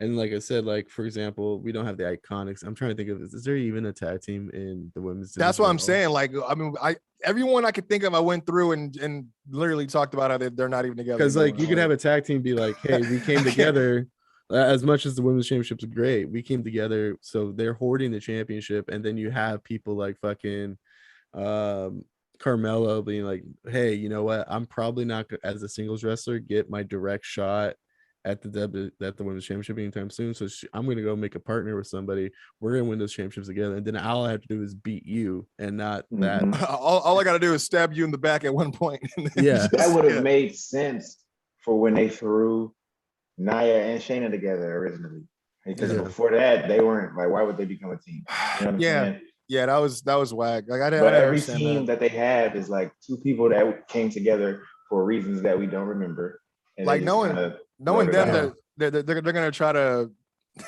like I said, like for example, we don't have the Iconics. I'm trying to think of is there even a tag team in the women's? That's what I'm saying. Like, I mean, everyone I could think of, I went through and literally talked about how they're not even together. Because like you could have a tag team be like, hey, we came together. As much as the women's championship's great, we came together, so they're hoarding the championship, and then you have people like fucking Carmelo being like, hey, you know what? I'm probably not as a singles wrestler get my direct shot at the women's championship anytime soon. So I'm gonna go make a partner with somebody. We're gonna win those championships together, and then all I have to do is beat you, and not that. All I gotta do is stab you in the back at one point. Yeah, that would have made sense for when they threw Nia and Shayna together originally, because before that they weren't. Like, why would they become a team? You know what I'm saying? Yeah, that was whack. Like but every team that they have is like 2 people that came together for reasons that we don't remember. And like knowing them that they're gonna try to,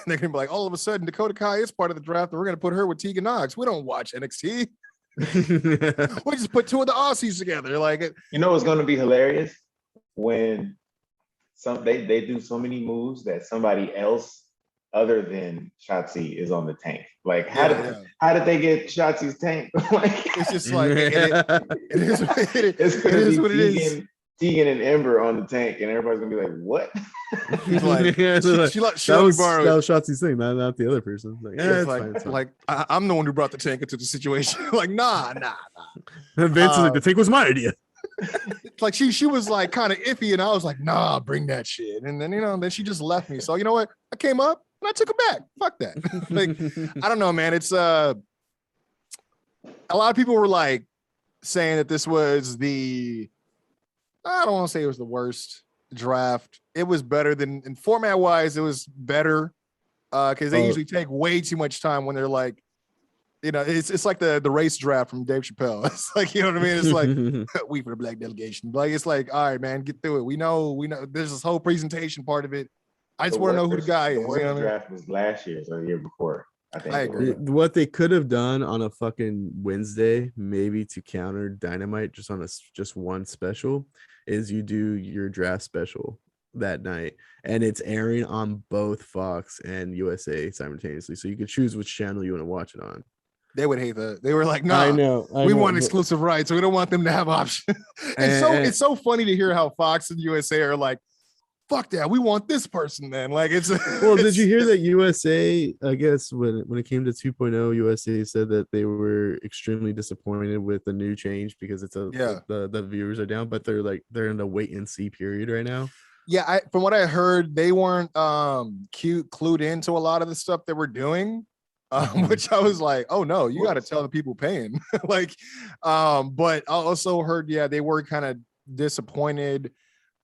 they're gonna be like, all of a sudden Dakota Kai is part of the draft, and we're gonna put her with Tegan Knox. We don't watch NXT. We just put 2 of the Aussies together. Like, you know what's gonna be hilarious when they do so many moves that somebody else other than Shotzi is on the tank. Like, how did they get Shotzi's tank? Like, it's just like it is what it is. Tegan and Ember on the tank, and everybody's gonna be like, "What?" He's like, she that was Shotzi's thing, not the other person. Like, it's fine. Like I'm the one who brought the tank into the situation. Like, nah. And Vince is like, the tank was my idea. Like she was like kind of iffy, and I was like, nah, bring that shit. And then then she just left me. So you know what? I came up and I took it back. Fuck that. Like, I don't know, man. It's a lot of people were like saying that this was I don't want to say it was the worst draft. It was better than, in format wise, it was better because they usually take way too much time when they're like, it's like the race draft from Dave Chappelle. It's like, you know what I mean? It's like, we for the black delegation. Like, it's like, all right, man, get through it. We know there's this whole presentation part of it. I just want to know who the guy is. The worst draft was last year or the year before. I think. I agree. What they could have done on a fucking Wednesday, maybe to counter Dynamite, just on just one special, is you do your draft special that night, and it's airing on both Fox and USA simultaneously, so you could choose which channel you want to watch it on. They would hate that. They were like, "No, I know, we want exclusive rights, so we don't want them to have options." It's so funny to hear how Fox and USA are like, "Fuck that, we want this person." Then, like, it's well. Did you hear that USA? I guess when it came to 2.0, USA said that they were extremely disappointed with the new change because the viewers are down, but they're in a wait and see period right now. Yeah, from what I heard, they weren't clued into a lot of the stuff that we're doing. Which I was like, oh no, you got to tell the people paying. Like, but I also heard, they were kind of disappointed.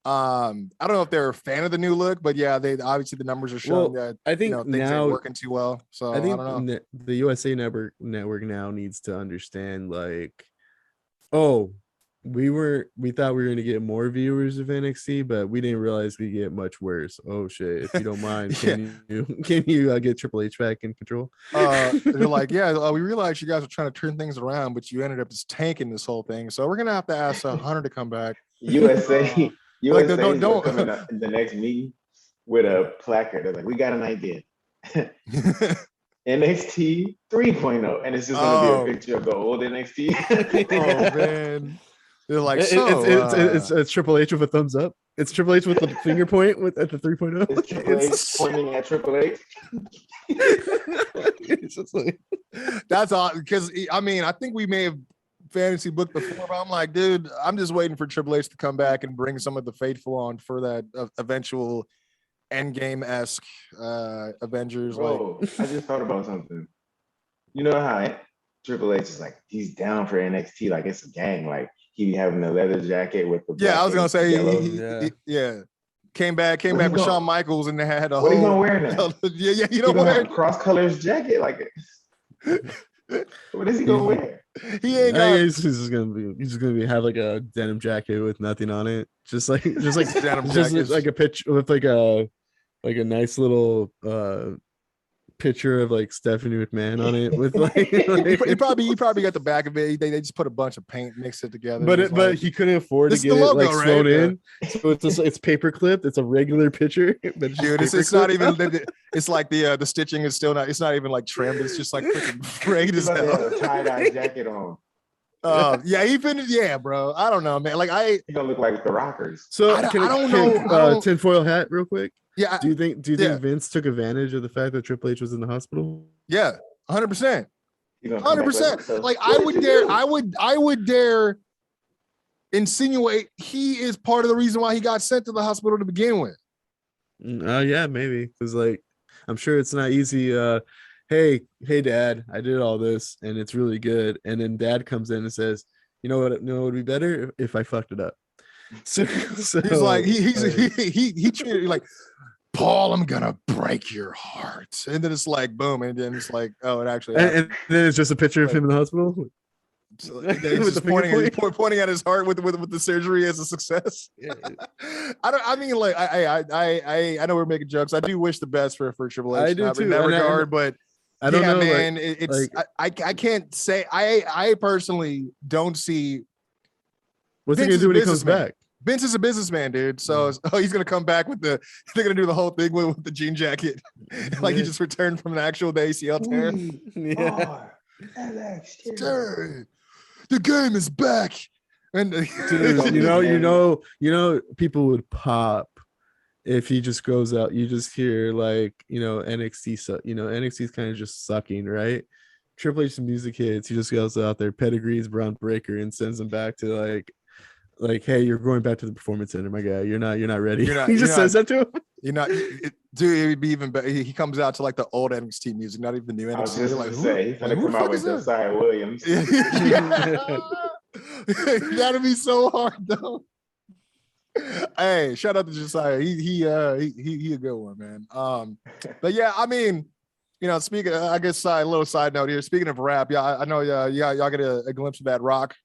I don't know if they're a fan of the new look, but they obviously the numbers are showing that I think things ain't working too well. So I think don't know. The USA network now needs to understand, like, we thought we were going to get more viewers of NXT, but we didn't realize we get much worse. Oh shit! If you don't mind, can you get Triple H back in control? They're like, we realized you guys were trying to turn things around, but you ended up just tanking this whole thing. So we're gonna have to ask Hunter to come back. USA like, don't coming up in the next meeting with a placard. They're like, we got an idea. NXT 3.0, and it's just gonna be a picture of the old NXT. Oh man. They're like, it's Triple H with a thumbs up. It's Triple H with the finger point at the 3.0. It's Triple H pointing at Triple H. It's just like, that's all, because I mean, I think we may have fantasy booked before, but I'm like, dude, I'm just waiting for Triple H to come back and bring some of the faithful on for that eventual Endgame-esque Avengers. Bro, I just thought about something. You know how Triple H is like, he's down for NXT, like it's a gang. Like he be having the leather jacket with the Yeah, I was gonna say, yellow. yeah. Came back What with he Shawn Michaels, and they had a What he whole. gonna wear now? Yeah, you He know gonna have a what? cross colors jacket? Like, what is he gonna wear? He ain't got He's just gonna be have like a denim jacket with nothing on it, just like denim just jackets. like a picture with like a nice little picture of like Stephanie McMahon on it with like, he probably got the back of it. They just put a bunch of paint, mixed it together. but he couldn't afford to This is get the it logo, like right? sewn Yeah. in, so it's paper clipped. It's a regular picture, but Dude, it's not even. It's like the stitching is still not. It's not even like trimmed. It's just like freaking frayed He's as about to have hell. a tie-dye jacket on. Yeah, he finished. Yeah, bro. I don't know, man. Like He gonna look like the Rockers. So I don't know. Tinfoil hat real quick. Yeah. Do you think Vince took advantage of the fact that Triple H was in the hospital? Yeah, 100%. He gonna come back 100%. Like "What did you do?" I would dare insinuate he is part of the reason why he got sent to the hospital to begin with. Yeah, maybe, because like I'm sure it's not easy. Hey, Dad, I did all this and it's really good, and then Dad comes in and says, you know what would be better if I fucked it up. So he's like he treated you like, Paul, I'm gonna break your heart, and then it's like boom, and then it's like, oh, it actually and then it's just a picture of him in the hospital. So he's just pointing at his heart with the surgery as a success. Yeah. I know we're making jokes. I do wish the best for Triple H. I do too, in that regard, but I don't know, man. like, It's I can't say. I personally don't see. What's he gonna do when he comes back? Vince is a businessman, dude. So he's gonna come back they're gonna do the whole thing with the jean jacket, like he just returned from an actual day ACL tear. The game is back, and Dude, you know, people would pop if he just goes out. You just hear like, NXT, so NXT's kind of just sucking, right? Triple H's music hits. He just goes out there, pedigrees Braun Breaker, and sends him back to like, hey, you're going back to the Performance Center, my guy. You're not ready. He just says that to him. You're not, dude. It'd be even better. He comes out to like the old NXT music, not even the new NXT. I was just like, say he's gonna come out with Josiah Williams. That'd be so hard though. Hey, shout out to Josiah. He a good one, man. But yeah, I mean, speaking, I guess a little side note here. Speaking of rap, yeah, I know, y'all get a glimpse of that Rock,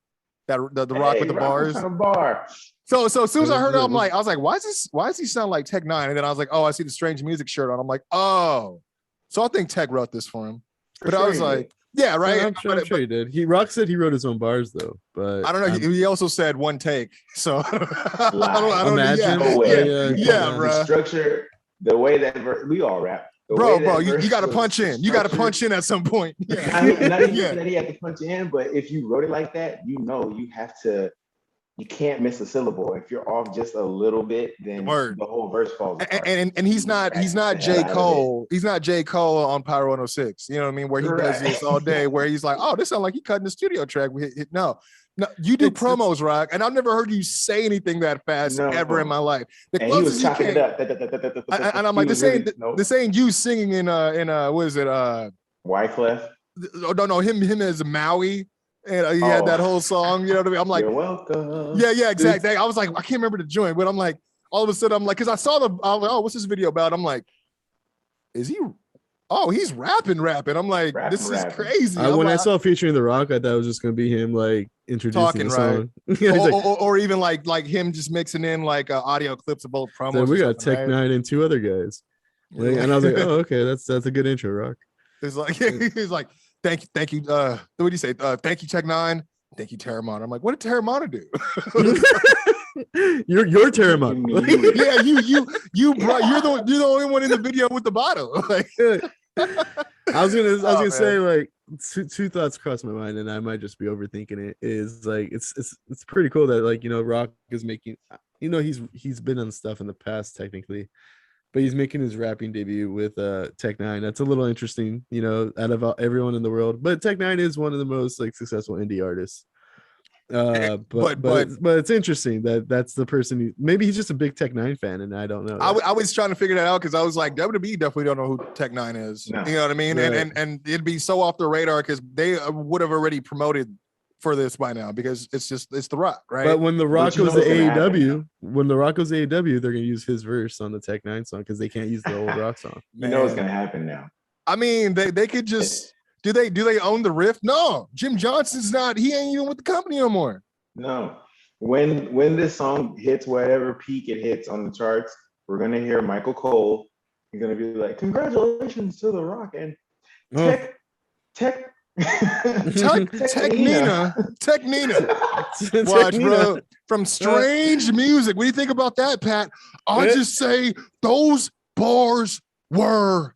the Rock with the bars. Bar. So as soon as I heard it, I was like, why does he sound like Tech Nine? And then I was like, oh, I see the Strange Music shirt on. I'm like, oh, so I think Tech wrote this for him. But I was like, yeah, right. I'm sure he did. Rock said he wrote his own bars though, but I don't know. He also said one take, so I don't imagine. bro. The structure, the way that we all rap. Bro, you got to punch in. You got to punch in at some point. Yeah. I mean, not even that he had to punch in, but if you wrote it like that, you have to. You can't miss a syllable. If you're off just a little bit, then the whole verse falls apart. And he's not J. Cole. He's not J. Cole on Power 106. You know what I mean? Where he does this all day, where he's like, oh, this sounds like he cut in the studio track. No, you do promos, Rock, and I've never heard you say anything that fast ever in my life. And he was chopping it up. And I'm like, this ain't you singing in what is it? Wyclef? No, him as Maui. And he had that whole song, you know what I mean? I'm like, you're welcome. Yeah, exactly. I was like, I can't remember the joint, but I'm like, all of a sudden, I'm like, because I saw what's this video about? I'm like, is he? Oh, he's rapping. I'm like, this is crazy. I saw featuring The Rock, I thought it was just gonna be him like introducing the song, or even like him just mixing in like audio clips of both promos. So we got Tech Nine and two other guys, and I was like, oh, okay, that's a good intro, Rock. It's like he's like. Thank you. What do you say? Thank you, Tech Nine. Thank you, Terramon. I'm like, what did Terramon do? You're Terramon. Yeah, you're the only one in the video with the bottle. Like, I was gonna say like two thoughts crossed my mind, and I might just be overthinking it. Is like it's pretty cool that like Rock is making. He's been on stuff in the past technically. But he's making his rapping debut with Tech Nine. That's a little interesting, out of everyone in the world. But Tech Nine is one of the most like successful indie artists. But it's interesting that that's the person. Maybe he's just a big Tech Nine fan, and I don't know. I was trying to figure that out because I was like, WWE definitely don't know who Tech Nine is. No. You know what I mean? Right. And it'd be so off the radar because they would have already promoted for this by now because it's The Rock, right? But when The Rock you goes know to what's gonna AEW, they're gonna use his verse on the Tech Nine song because they can't use the old Rock song. You know what's gonna happen now. I mean, they could just do they own the rift? No, Jim Johnson's not. He ain't even with the company no more. No. When this song hits whatever peak it hits on the charts, we're gonna hear Michael Cole. He's gonna be like, "Congratulations to The Rock and Tech Nina. Watch, bro. From Strange Music. What do you think about that, Pat? I'll just say those bars were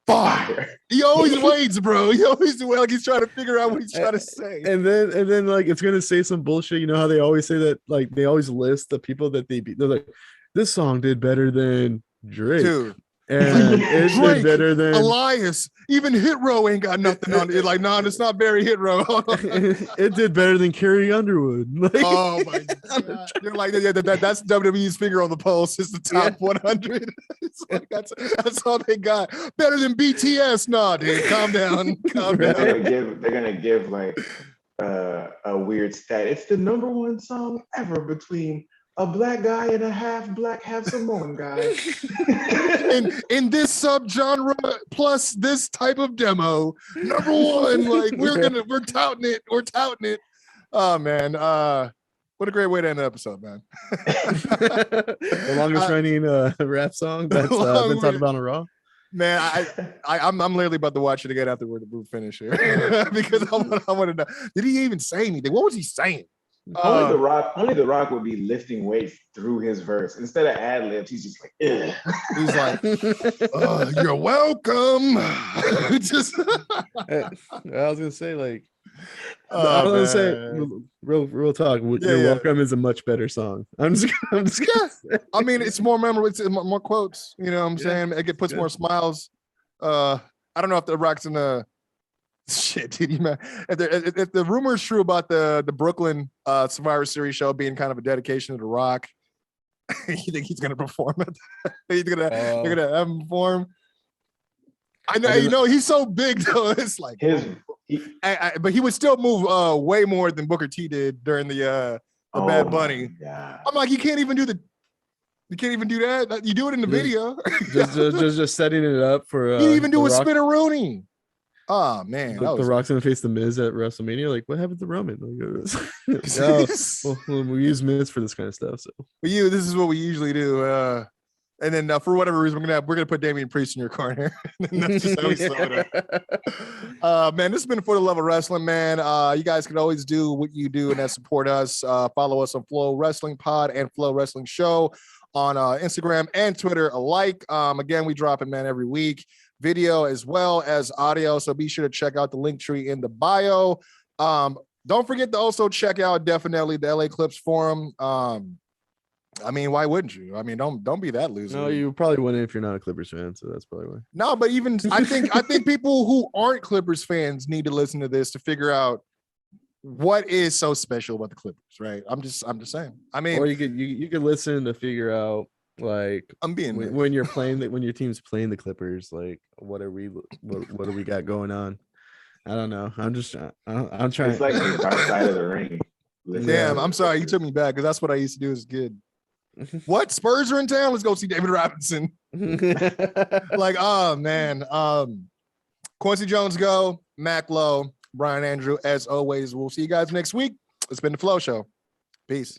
fire. He always waits, bro. He always like he's trying to figure out what he's trying to say. And then like it's gonna say some bullshit. You know how they always say that, like they always list the people that they beat. They're like, this song did better than Drake. Dude. And it did better than Elias. Even Hit Row ain't got nothing on it. Like, no, it's not very Hit Row. It did better than Carrie Underwood. Like, oh my god! You're like, yeah, that's WWE's finger on the pulse. It's the top 100. It's like, that's all they got. Better than BTS? Nah, dude, calm down. Calm down. They're gonna give like a weird stat. It's the #1 song ever between a black guy and a half black, half Samoan guy. in this subgenre plus this type of demo, #1. Like we're touting it. We're touting it. Oh man. What a great way to end the episode, man. The longest running rap song that's been talked about on Raw. Man, I'm literally about to watch it again after we're finished here because I want to know. Did he even say anything? What was he saying? Only the Rock would be lifting weights through his verse instead of ad libs. He's just like, ugh. He's like, "You're welcome." Just, I was gonna say like, I was gonna say real talk. You're welcome is a much better song. I'm just I mean, it's more memorable. It's more quotes. You know what I'm saying? It puts more smiles. I don't know if the Rock's in the. Shit, dude, if the rumor is true about the Brooklyn Survivor Series show being kind of a dedication to The Rock, you think he's gonna perform it? They're gonna have him perform. I know, you know, he's so big though. It's like, but he would still move way more than Booker T did during the Bad Bunny. I'm like, you can't even do that. You do it in the video. just setting it up for. You even do a spinneroonie. Oh man, the Rock's gonna face the Miz at WrestleMania. Like, what happened to Roman? Like, we use Miz for this kind of stuff. So, this is what we usually do. And then for whatever reason, we're gonna put Damian Priest in your corner. That's just how we sum it up. Man, this has been For the Love of Wrestling, man. You guys can always do what you do and that support us. Follow us on Flow Wrestling Pod and Flow Wrestling Show on Instagram and Twitter alike. Again, we drop it, man, every week. Video as well as audio, so be sure to check out the link tree in the bio. Don't forget to also check out definitely the LA Clips forum. I mean, why wouldn't you? I mean, don't be that loser. No, you probably wouldn't if you're not a Clippers fan, so that's probably why. No, but even I think people who aren't Clippers fans need to listen to this to figure out what is so special about the Clippers, right? I'm just saying. I mean, or you could listen to figure out, like, I'm being when you're playing when your team's playing the Clippers, like what do we got going on? I don't know. I'm trying. It's like the dark side of the ring. Damn, I'm sorry, you took me back because that's what I used to do as a kid. What? Spurs are in town? Let's go see David Robinson. Like, oh man. Quincy Jones go, Mac Lowe, Brian Andrew, as always. We'll see you guys next week. It's been the Flow Show. Peace.